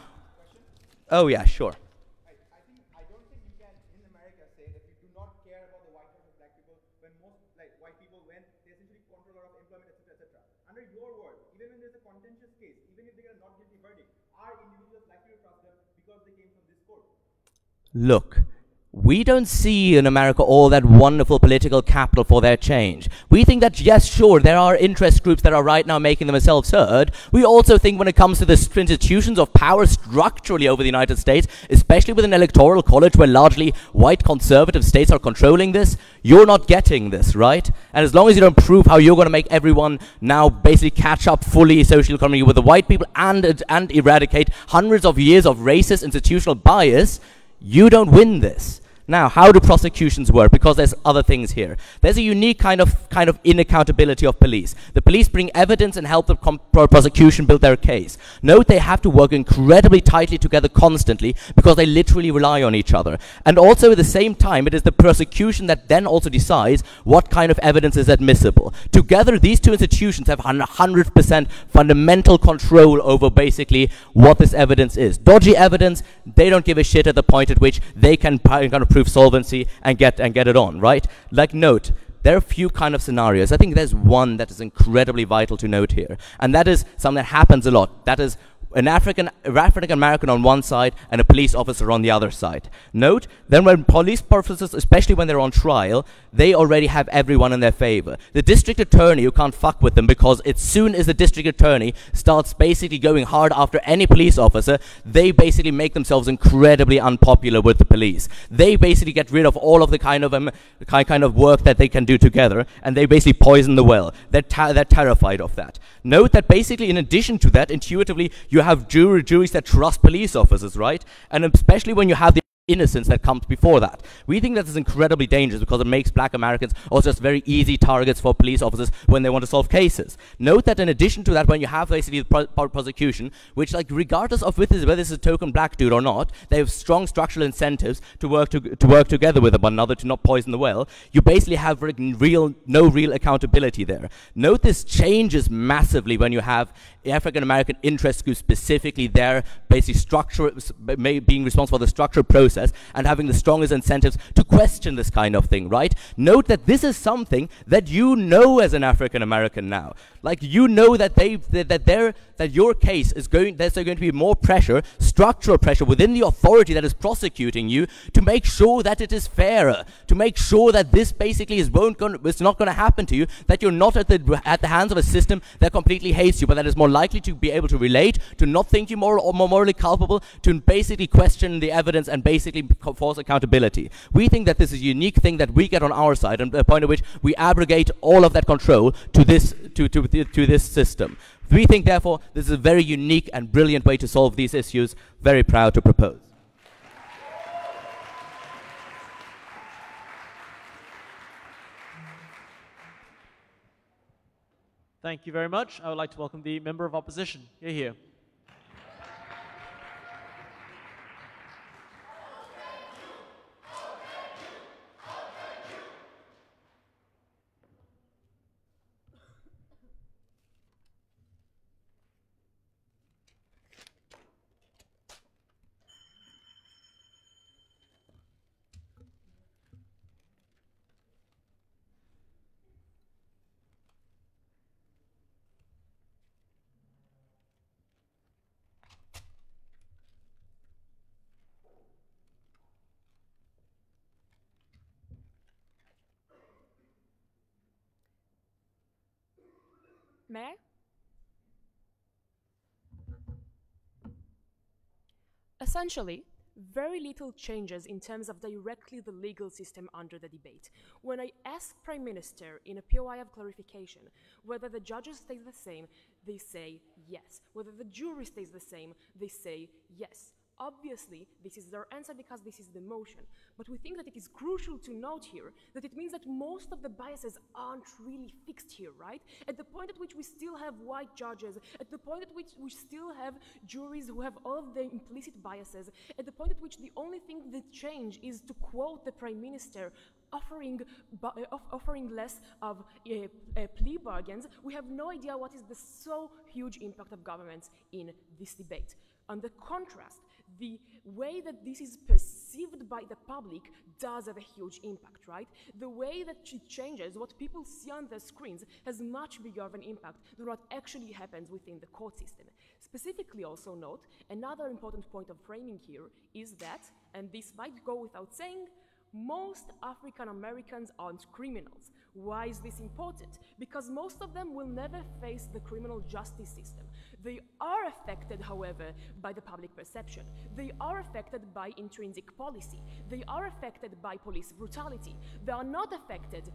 oh yeah, sure. I don't think you can, in America, say that we do not care about the white of black people when most, like, white people, when they essentially control a lot of employment, etc., etc. Under your word, even when there's a contentious case, even if they get a not guilty verdict, are individuals likely to trust them because they came from this court? Look, we don't see in America all that wonderful political capital for their change. We think that, yes, sure, there are interest groups that are right now making themselves heard. We also think when it comes to the institutions of power structurally over the United States, especially with an electoral college where largely white conservative states are controlling this, you're not getting this, right? And as long as you don't prove how you're going to make everyone now basically catch up fully social economy with the white people and eradicate hundreds of years of racist institutional bias, you don't win this. Now, how do prosecutions work? Because there's other things here. There's a unique kind of inaccountability of police. The police bring evidence and help the prosecution build their case. Note they have to work incredibly tightly together constantly because they literally rely on each other. And also at the same time, it is the prosecution that then also decides what kind of evidence is admissible. Together, these two institutions have 100% fundamental control over basically what this evidence is. Dodgy evidence, they don't give a shit at the point at which they can kind of prove solvency and get it on, right? Like, note, there are a few kind of scenarios. I think there's one that is incredibly vital to note here, and that is something that happens a lot. That is an African American on one side and a police officer on the other side. Note, then when police officers, especially when they're on trial, they already have everyone in their favor. The district attorney, you can't fuck with them because as soon as the district attorney starts basically going hard after any police officer, they basically make themselves incredibly unpopular with the police. They basically get rid of all of the kind of work that they can do together, and they basically poison the well. They're terrified of that. Note that basically in addition to that, intuitively, you have juries that trust police officers, right? And especially when you have the innocence that comes before that. We think that is incredibly dangerous because it makes black Americans also just very easy targets for police officers when they want to solve cases. Note that in addition to that, when you have basically the prosecution, which, like, regardless of whether this is a token black dude or not, they have strong structural incentives to work together with one another to not poison the well. You basically have no real accountability there. Note this changes massively when you have African American interest groups specifically there, basically being responsible for the structural process and having the strongest incentives to question this kind of thing, right? Note that this is something that you know as an African American now. Like, you know that that your case is there's going to be more pressure, structural pressure within the authority that is prosecuting you to make sure that it is fairer, to make sure that this basically is not going to happen to you, that you're not at the hands of a system that completely hates you, but that is more likely to be able to relate, to not think you more morally culpable, to basically question the evidence and basically force accountability. We think that this is a unique thing that we get on our side, and the point at which we abrogate all of that control to this system. We think, therefore, this is a very unique and brilliant way to solve these issues. Very proud to propose. Thank you very much. I would like to welcome the member of opposition. You're here. May I? Essentially, very little changes in terms of directly the legal system under the debate. When I ask Prime Minister in a POI of clarification whether the judges stay the same, they say yes. Whether the jury stays the same, they say yes. Obviously, this is their answer because this is the motion. But we think that it is crucial to note here that it means that most of the biases aren't really fixed here, right? At the point at which we still have white judges, at the point at which we still have juries who have all of the implicit biases, at the point at which the only thing that changed is to quote the Prime Minister offering less of plea bargains, we have no idea what is the so huge impact of governments in this debate. On the contrast, the way that this is perceived by the public does have a huge impact, right? The way that it changes, what people see on the screens, has much bigger of an impact than what actually happens within the court system. Specifically also note, another important point of framing here is that, and this might go without saying, most African Americans aren't criminals. Why is this important? Because most of them will never face the criminal justice system. They are affected, however, by the public perception. They are affected by intrinsic policy. They are affected by police brutality. They are not affected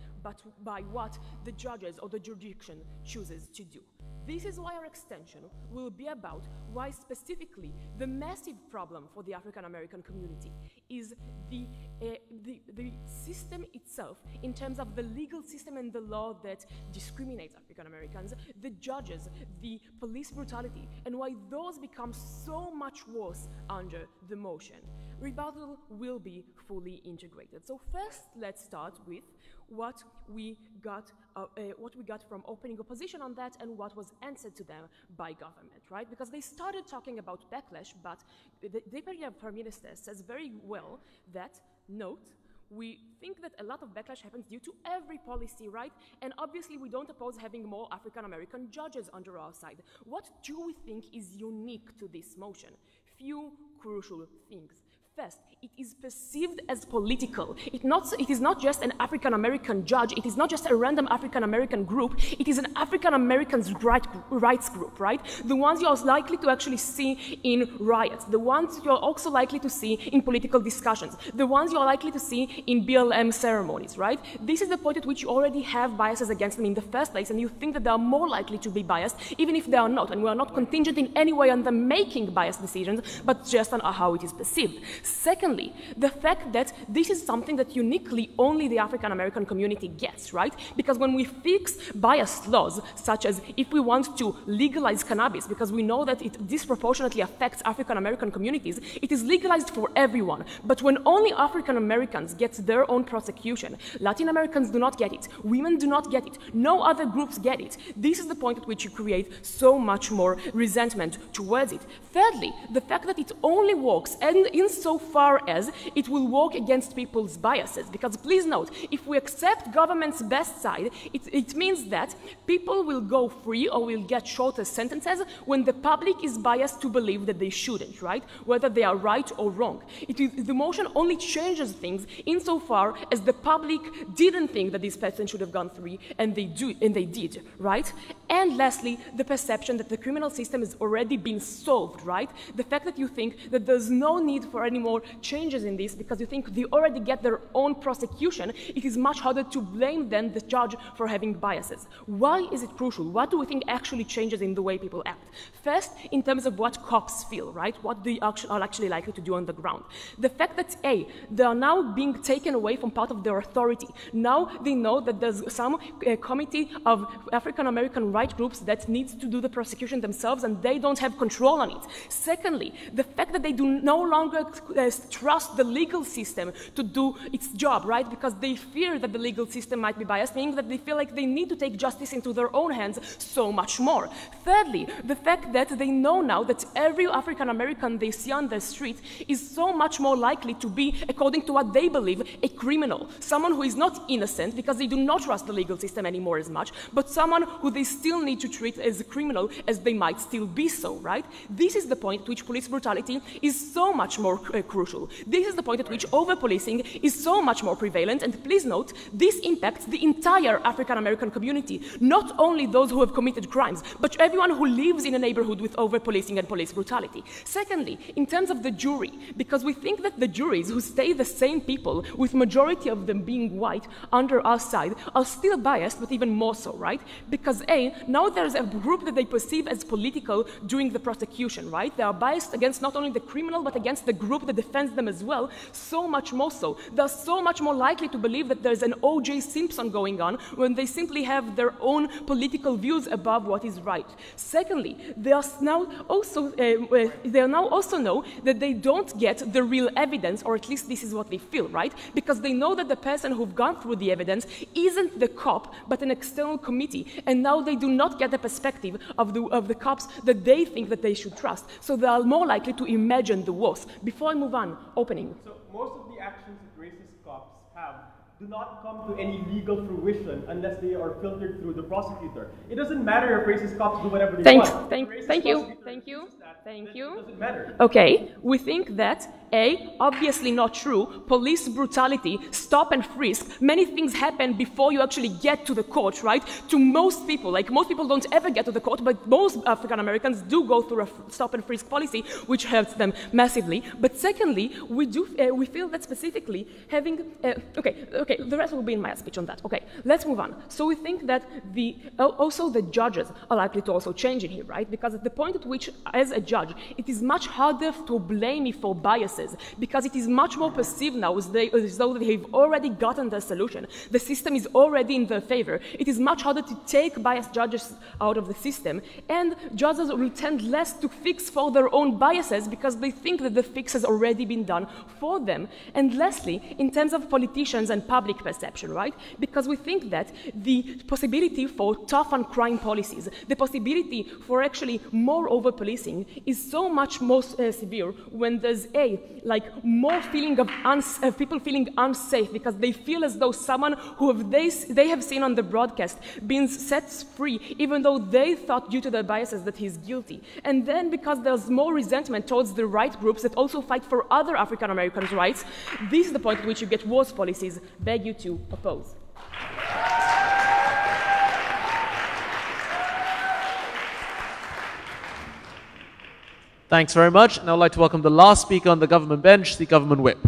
by what the judges or the jurisdiction chooses to do. This is why our extension will be about why specifically the massive problem for the African American community is the system itself in terms of the legal system and the law that discriminates African Americans, the judges, the police brutality, and why those become so much worse under the motion. Rebuttal will be fully integrated. So first, let's start with what we got from opening opposition on that and what was answered to them by government, right? Because they started talking about backlash, but the Deputy Prime Minister says very well that, note, we think that a lot of backlash happens due to every policy, right? And obviously we don't oppose having more African American judges under our side. What do we think is unique to this motion? Few crucial things. First, it is perceived as political. It is not just an African-American judge. It is not just a random African-American group. It is an African-Americans rights group, right? The ones you are likely to actually see in riots. The ones you are also likely to see in political discussions. The ones you are likely to see in BLM ceremonies, right? This is the point at which you already have biases against them in the first place, and you think that they are more likely to be biased, even if they are not. And we are not contingent in any way on them making biased decisions, but just on how it is perceived. Secondly, the fact that this is something that uniquely only the African American community gets, right? Because when we fix biased laws, such as if we want to legalize cannabis, because we know that it disproportionately affects African American communities, it is legalized for everyone. But when only African Americans get their own prosecution, Latin Americans do not get it, women do not get it, no other groups get it. This is the point at which you create so much more resentment towards it. Thirdly, the fact that it only works, and insofar as it will work against people's biases. Because please note, if we accept government's best side, it means that people will go free or will get shorter sentences when the public is biased to believe that they shouldn't, right? Whether they are right or wrong. The motion only changes things insofar as the public didn't think that this person should have gone free, and they did, right? And lastly, the perception that the criminal system has already been solved, right? The fact that you think that there's no need for any more changes in this because you think they already get their own prosecution, it is much harder to blame then the judge for having biases. Why is it crucial? What do we think actually changes in the way people act? First, in terms of what cops feel, right? What they are actually likely to do on the ground. The fact that, A, they are now being taken away from part of their authority. Now they know that there's some committee of African American right groups that needs to do the prosecution themselves and they don't have control on it. Secondly, the fact that they do no longer trust the legal system to do its job, right? Because they fear that the legal system might be biased, meaning that they feel like they need to take justice into their own hands so much more. Thirdly, the fact that they know now that every African American they see on the street is so much more likely to be, according to what they believe, a criminal. Someone who is not innocent because they do not trust the legal system anymore as much, but someone who they still need to treat as a criminal as they might still be so, right? This is the point at which police brutality is so much more crucial. This is the point at which over-policing is so much more prevalent, and please note, this impacts the entire African American community, not only those who have committed crimes, but everyone who lives in a neighborhood with over-policing and police brutality. Secondly, in terms of the jury, because we think that the juries who stay the same people, with majority of them being white under our side, are still biased, but even more so, right? Because now there's a group that they perceive as political during the prosecution, right? They are biased against not only the criminal, but against the group that defends them as well, so much more so. They're so much more likely to believe that there's an O.J. Simpson going on when they simply have their own political views above what is right. Secondly, they now also know that they don't get the real evidence, or at least this is what they feel, right? Because they know that the person who've gone through the evidence isn't the cop, but an external committee, and now they do not get the perspective of the cops that they think that they should trust. So they are more likely to imagine the worst. Before I move on, opening. So most of the actions that racist cops have do not come to any legal fruition unless they are filtered through the prosecutor. It doesn't matter if racist cops do whatever they want. Thank you. It doesn't matter. Okay, we think that obviously not true, police brutality, stop and frisk, many things happen before you actually get to the court, right? To most people, like most people don't ever get to the court, but most African Americans do go through a stop and frisk policy, which hurts them massively. But secondly, we feel that specifically having, okay, the rest will be in my speech on that. Okay, let's move on. So we think that also the judges are likely to also change in here, right? Because at the point at which, as a judge, it is much harder to blame me for biases, because it is much more perceived now as though they have already gotten the solution. The system is already in their favor. It is much harder to take biased judges out of the system, and judges will tend less to fix for their own biases because they think that the fix has already been done for them. And lastly, in terms of politicians and public perception, right? Because we think that the possibility for tough on crime policies, the possibility for actually more over-policing is so much more severe when there's more feeling of people feeling unsafe because they feel as though someone who they have seen on the broadcast being set free even though they thought due to their biases that he's guilty. And then because there's more resentment towards the right groups that also fight for other African Americans' rights, this is the point at which you get worse policies. Beg you to oppose. Thanks very much. Now I'd like to welcome the last speaker on the government bench, the government whip.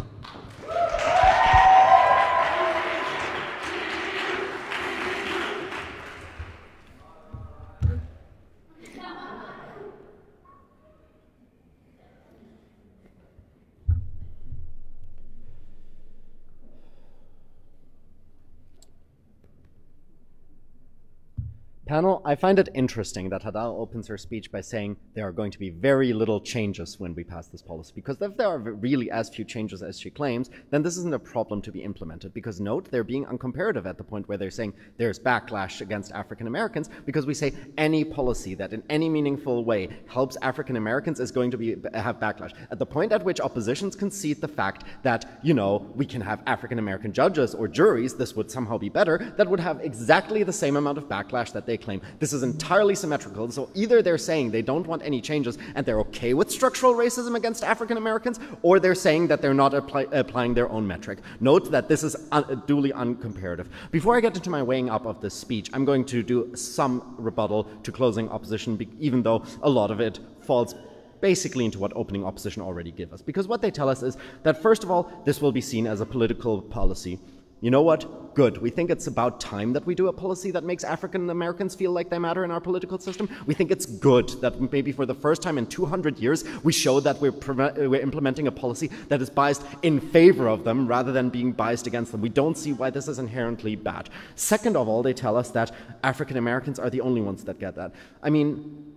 Panel, I find it interesting that Hadal opens her speech by saying there are going to be very little changes when we pass this policy, because if there are really as few changes as she claims, then this isn't a problem to be implemented, because note, they're being uncomparative at the point where they're saying there's backlash against African Americans, because we say any policy that in any meaningful way helps African Americans is going to have backlash. At the point at which oppositions concede the fact that, you know, we can have African American judges or juries, this would somehow be better, that would have exactly the same amount of backlash that they claim. This is entirely symmetrical. So either they're saying they don't want any changes and they're okay with structural racism against African Americans, or they're saying that they're not applying their own metric. Note that this is duly uncomparative. Before I get into my weighing up of this speech, I'm going to do some rebuttal to closing opposition, even though a lot of it falls basically into what opening opposition already give us. Because what they tell us is that, first of all, this will be seen as a political policy. You know what? Good. We think it's about time that we do a policy that makes African Americans feel like they matter in our political system. We think it's good that maybe for the first time in 200 years, we show that we're implementing a policy that is biased in favor of them rather than being biased against them. We don't see why this is inherently bad. Second of all, they tell us that African Americans are the only ones that get that. I mean,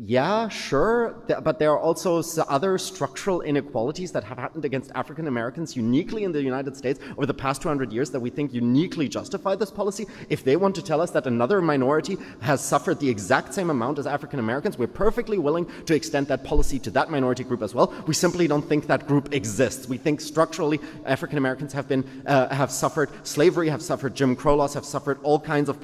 yeah, sure, but there are also other structural inequalities that have happened against African Americans uniquely in the United States over the past 200 years that we think uniquely justify this policy. If they want to tell us that another minority has suffered the exact same amount as African Americans, we're perfectly willing to extend that policy to that minority group as well. We simply don't think that group exists. We think structurally African Americans have suffered slavery, have suffered Jim Crow laws, have suffered all kinds of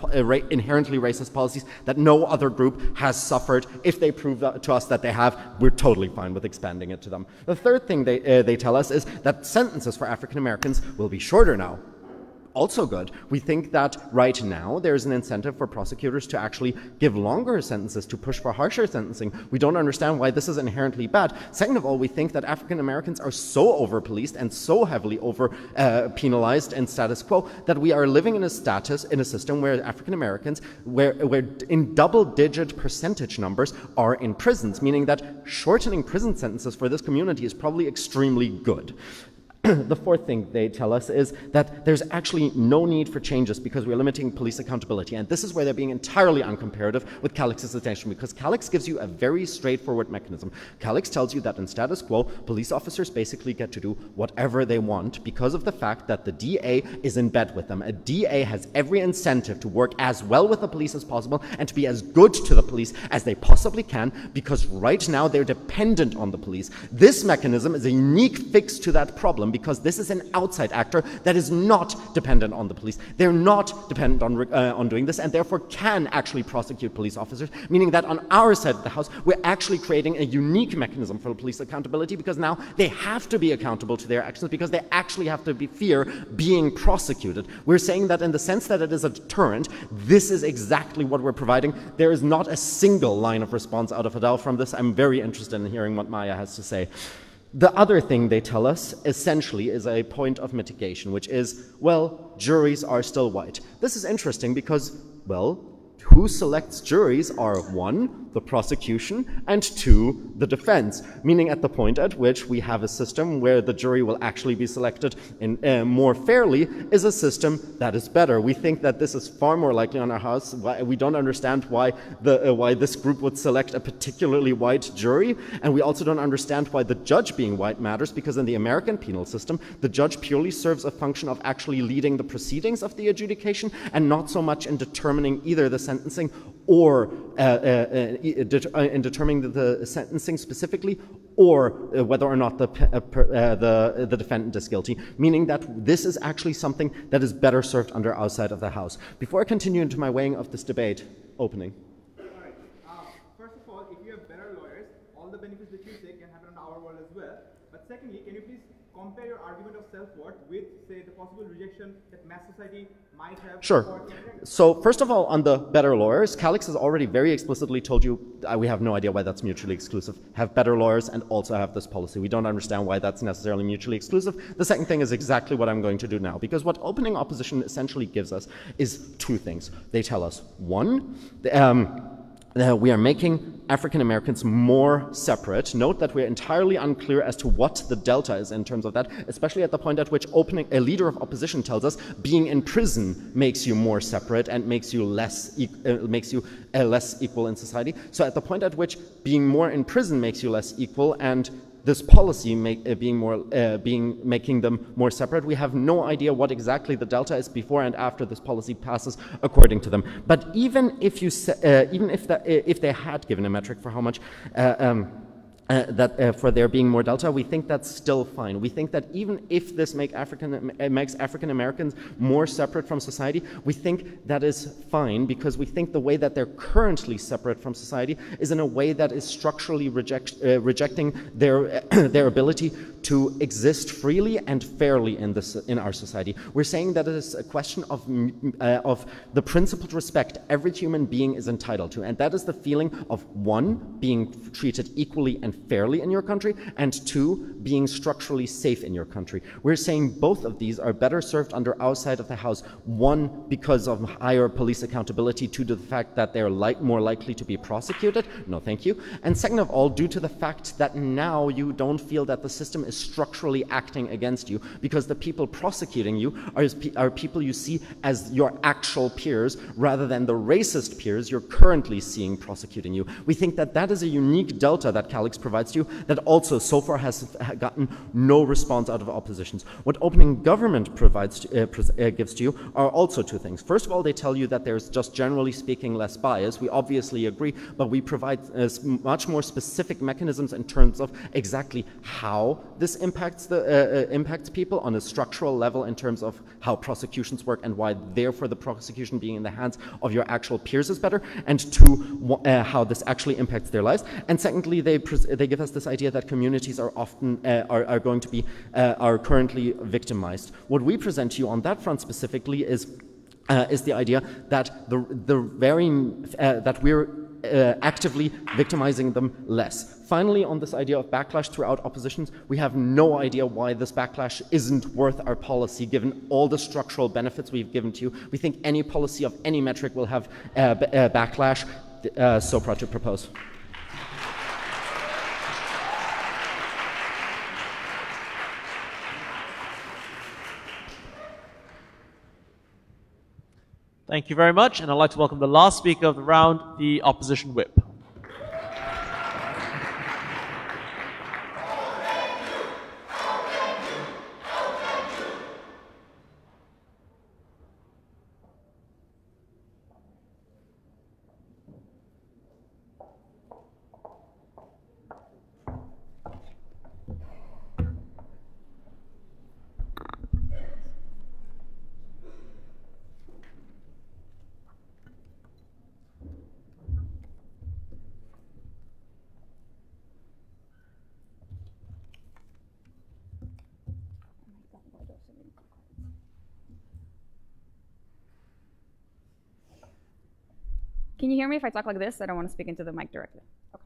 inherently racist policies that no other group has suffered if they they prove to us that they have, we're totally fine with expanding it to them. The third thing they tell us is that sentences for African Americans will be shorter now. Also good. We think that right now there's an incentive for prosecutors to actually give longer sentences, to push for harsher sentencing. We don't understand why this is inherently bad. Second of all, we think that African Americans are so over-policed and so heavily over-penalized in status quo that we are living in a system where African Americans, where in double-digit percentage numbers are in prisons, meaning that shortening prison sentences for this community is probably extremely good. The fourth thing they tell us is that there's actually no need for changes because we're limiting police accountability. And this is where they're being entirely uncomparative with Calix's attention, because Calix gives you a very straightforward mechanism. Calix tells you that in status quo, police officers basically get to do whatever they want because of the fact that the DA is in bed with them. A DA has every incentive to work as well with the police as possible and to be as good to the police as they possibly can, because right now they're dependent on the police. This mechanism is a unique fix to that problem, because this is an outside actor that is not dependent on the police. They're not dependent on doing this, and therefore can actually prosecute police officers, meaning that on our side of the house, we're actually creating a unique mechanism for police accountability, because now they have to be accountable to their actions, because they actually have to fear being prosecuted. We're saying that in the sense that it is a deterrent, this is exactly what we're providing. There is not a single line of response out of Adele from this. I'm very interested in hearing what Maya has to say. The other thing they tell us, essentially, is a point of mitigation, which is, well, juries are still white. This is interesting because, well, who selects juries are 1, the prosecution, and 2, the defense, meaning at the point at which we have a system where the jury will actually be selected more fairly is a system that is better. We think that this is far more likely on our house. We don't understand why this group would select a particularly white jury, and we also don't understand why the judge being white matters, because in the American penal system, the judge purely serves a function of actually leading the proceedings of the adjudication and not so much in determining either the sentencing or in determining the sentencing specifically, or whether or not the defendant is guilty, meaning that this is actually something that is better served under our side of the house. Before I continue into my weighing of this debate, opening. All right. First of all, if you have better lawyers, all the benefits that you say can happen on our world as well. But secondly, can you please compare your argument of self-worth with, say, the possible rejection that mass society might have? Sure. So first of all, on the better lawyers, Calix has already very explicitly told you, we have no idea why that's mutually exclusive. Have better lawyers and also have this policy. We don't understand why that's necessarily mutually exclusive. The second thing is exactly what I'm going to do now, because what opening opposition essentially gives us is 2 things. They tell us, 1, we are making African Americans more separate. Note that we're entirely unclear as to what the delta is in terms of that, especially at the point at which a leader of opposition tells us being in prison makes you more separate and makes you less equal in society. So at the point at which being more in prison makes you less equal, and this policy making them more separate, we have no idea what exactly the delta is before and after this policy passes according to them. But even if if they had given a metric for how much for there being more delta, we think that's still fine. We think that even if this makes African Americans more separate from society, we think that is fine, because we think the way that they're currently separate from society is in a way that is structurally rejecting their ability to exist freely and fairly in our society. We're saying that it is a question of the principled respect every human being is entitled to, and that is the feeling of 1, being treated equally and fairly in your country, and 2, being structurally safe in your country. We're saying both of these are better served under our side of the house. 1, because of higher police accountability, due to the fact that they're more likely to be prosecuted. No, thank you. And second of all, due to the fact that now you don't feel that the system is structurally acting against you, because the people prosecuting you are people you see as your actual peers, rather than the racist peers you're currently seeing prosecuting you. We think that that is a unique delta that Calix provides to you that also so far has gotten no response out of oppositions. What opening government gives to you are also 2 things. First of all, they tell you that there's just generally speaking less bias. We obviously agree, but we provide much more specific mechanisms in terms of exactly how this this impacts impacts people on a structural level in terms of how prosecutions work and why therefore the prosecution being in the hands of your actual peers is better, and two, how this actually impacts their lives. And secondly, they give us this idea that communities are often are going to be are currently victimized. What we present to you on that front specifically is the idea that that we're actively victimizing them less. Finally, on this idea of backlash throughout oppositions, we have no idea why this backlash isn't worth our policy, given all the structural benefits we've given to you. We think any policy of any metric will have backlash. So proud to propose. Thank you very much, and I'd like to welcome the last speaker of the round, the opposition whip. Can you hear me if I talk like this? I don't want to speak into the mic directly. Okay.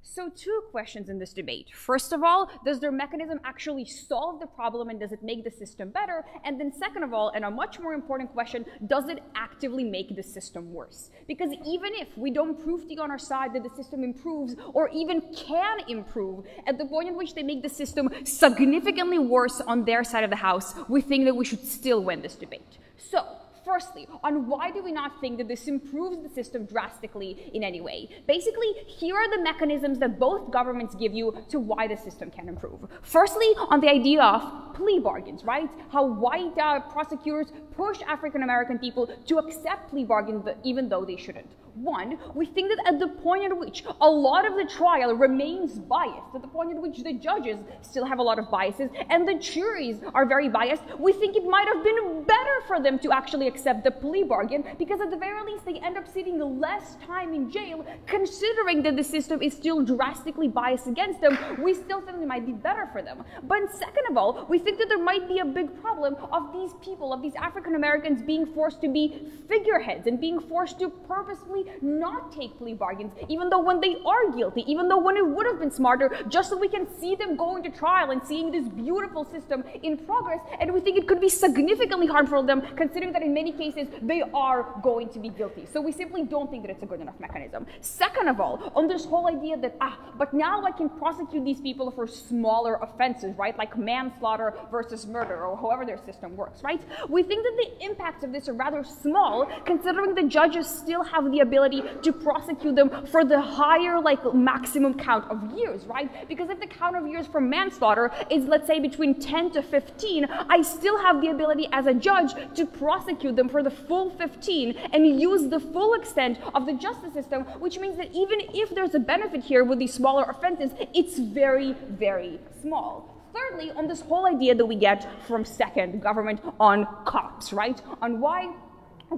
So two questions in this debate. First of all, does their mechanism actually solve the problem and does it make the system better? And then second of all, and a much more important question, does it actively make the system worse? Because even if we don't prove to you on our side that the system improves or even can improve, at the point in which they make the system significantly worse on their side of the house, we think that we should still win this debate. So, firstly, on why do we not think that this improves the system drastically in any way? Basically, here are the mechanisms that both governments give you to why the system can improve. Firstly, on the idea of plea bargains, right? How white prosecutors push African American people to accept plea bargains even though they shouldn't. One, we think that at the point at which a lot of the trial remains biased, at the point at which the judges still have a lot of biases and the juries are very biased, we think it might have been better for them to actually accept the plea bargain, because at the very least they end up sitting less time in jail. Considering that the system is still drastically biased against them, we still think it might be better for them. But second of all, we think that there might be a big problem of these people, of these African Americans being forced to be figureheads and being forced to purposefully not take plea bargains, even though when they are guilty, even though when it would have been smarter, just so we can see them going to trial and seeing this beautiful system in progress, and we think it could be significantly harmful to them, considering that in many cases they are going to be guilty. So we simply don't think that it's a good enough mechanism. Second of all, on this whole idea that, but now I can prosecute these people for smaller offenses, right, like manslaughter versus murder, or however their system works, right? We think that the impacts of this are rather small, considering the judges still have the ability to prosecute them for the higher, maximum count of years, right? Because if the count of years for manslaughter is, let's say, between 10 to 15, I still have the ability as a judge to prosecute them for the full 15 and use the full extent of the justice system, which means that even if there's a benefit here with these smaller offenses, it's very, very small. Thirdly, on this whole idea that we get from second government on cops, right? On why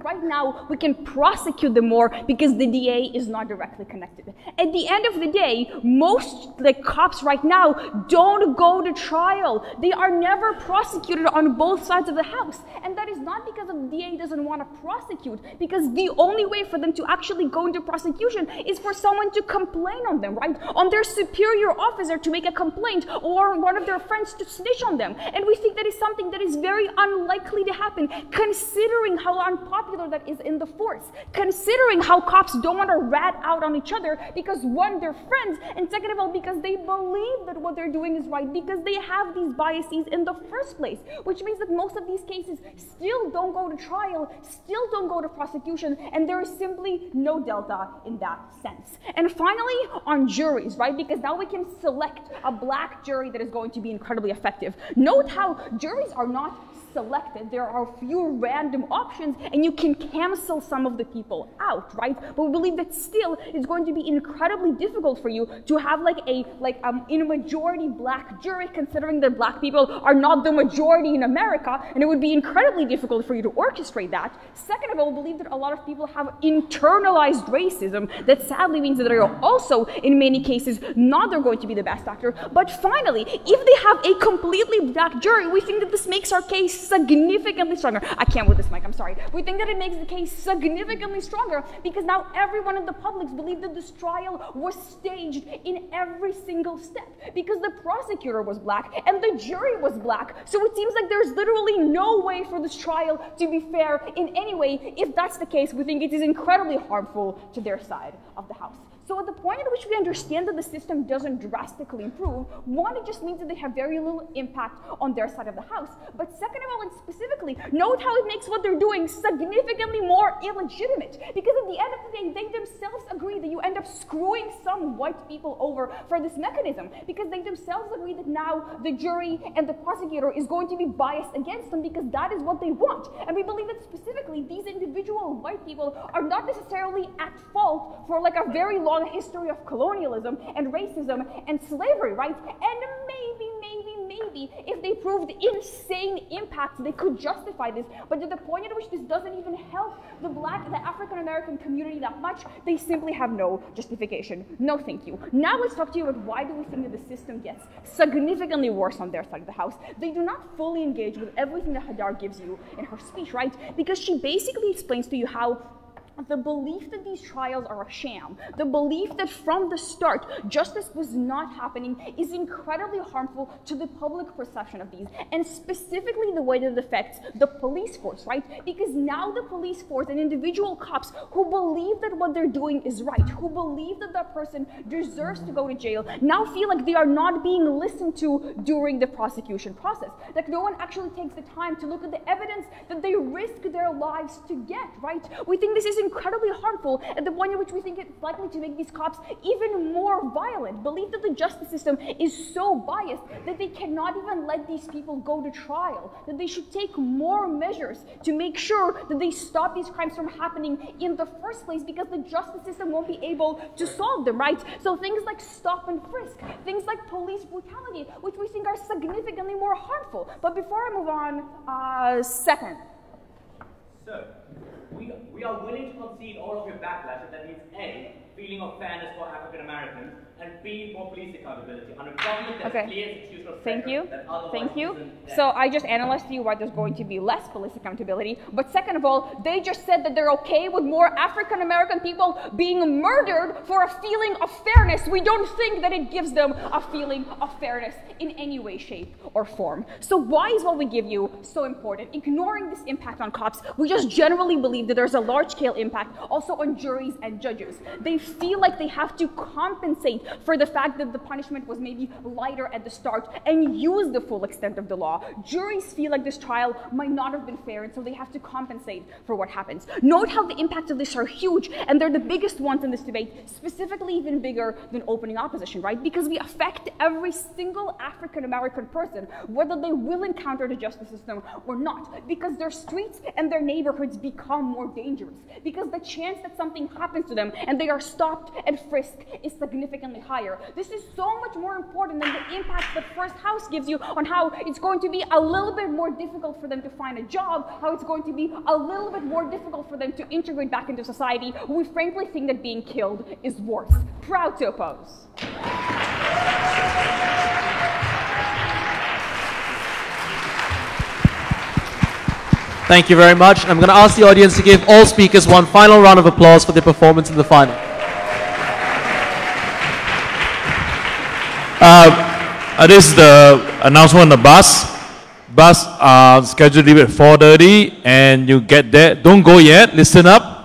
right now we can prosecute them more because the DA is not directly connected. At the end of the day, most cops right now don't go to trial. They are never prosecuted on both sides of the house. And that is not because the DA doesn't want to prosecute, because the only way for them to actually go into prosecution is for someone to complain on them, right? On their superior officer to make a complaint, or one of their friends to snitch on them. And we think that is something that is very unlikely to happen, considering how unpopular that is in the force, considering how cops don't want to rat out on each other because one, they're friends, and second of all, because they believe that what they're doing is right, because they have these biases in the first place, which means that most of these cases still don't go to trial, still don't go to prosecution, and there is simply no delta in that sense. And finally, on juries, right? Because now we can select a black jury that is going to be incredibly effective. Note how juries are not selected. There are a few random options, and you can cancel some of the people out, right? But we believe that still it's going to be incredibly difficult for you to have in a majority black jury, considering that black people are not the majority in America, and it would be incredibly difficult for you to orchestrate that. Second of all, we believe that a lot of people have internalized racism that sadly means that they are also, in many cases, not they're going to be the best actor. But finally, if they have a completely black jury, we think that this makes our case significantly stronger. I can't with this mic, I'm sorry. We think that it makes the case significantly stronger because now everyone in the public believes that this trial was staged in every single step because the prosecutor was black and the jury was black. So it seems like there's literally no way for this trial to be fair in any way. If that's the case, we think it is incredibly harmful to their side of the house. So at the point at which we understand that the system doesn't drastically improve, one, it just means that they have very little impact on their side of the house. But second of all, and specifically, note how it makes what they're doing significantly more illegitimate. Because at the end of the day, they themselves agree that you end up screwing some white people over for this mechanism. Because they themselves agree that now the jury and the prosecutor is going to be biased against them because that is what they want. And we believe that specifically, these individual white people are not necessarily at fault for like a very long history of colonialism and racism and slavery, right? And maybe, if they proved insane impact, they could justify this. But to the point at which this doesn't even help the African American community that much, they simply have no justification. No, thank you. Now let's talk to you about why do we think that the system gets significantly worse on their side of the house. They do not fully engage with everything that Hadar gives you in her speech, right? Because she basically explains to you how the belief that these trials are a sham, the belief that from the start justice was not happening is incredibly harmful to the public perception of these, and specifically the way that it affects the police force, right? Because now the police force and individual cops who believe that what they're doing is right, who believe that that person deserves to go to jail, now feel like they are not being listened to during the prosecution process. Like no one actually takes the time to look at the evidence that they risk their lives to get, right? We think this is incredibly harmful at the point in which we think it's likely to make these cops even more violent. Believe that the justice system is so biased that they cannot even let these people go to trial, that they should take more measures to make sure that they stop these crimes from happening in the first place because the justice system won't be able to solve them, right? So things like stop and frisk, things like police brutality, which we think are significantly more harmful. But before I move on, second. So, we are willing to concede all of your backlash, and that means A, feeling of fairness for African Americans, and B, more police accountability. Under government that's clear institutional Thank you. So I just analyzed to you why there's going to be less police accountability. But second of all, they just said that they're okay with more African American people being murdered for a feeling of fairness. We don't think that it gives them a feeling of fairness in any way, shape, or form. So why is what we give you so important? Ignoring this impact on cops, we just generally believe that there's a large-scale impact also on juries and judges. They feel like they have to compensate for the fact that the punishment was maybe lighter at the start and use the full extent of the law. Juries feel like this trial might not have been fair, and so they have to compensate for what happens. Note how the impacts of this are huge, and they're the biggest ones in this debate, specifically even bigger than opening opposition, right? Because we affect every single African American person, whether they will encounter the justice system or not, because their streets and their neighborhoods become more dangerous, because the chance that something happens to them and they are stopped and frisked is significantly higher. This is so much more important than the impact that First House gives you on how it's going to be a little bit more difficult for them to find a job, how it's going to be a little bit more difficult for them to integrate back into society. We frankly think that being killed is worse. Proud to oppose. Thank you very much. I'm going to ask the audience to give all speakers one final round of applause for their performance in the final. This is the announcement on the bus. Bus scheduled to leave at 4:30, and you get there. Don't go yet. Listen up.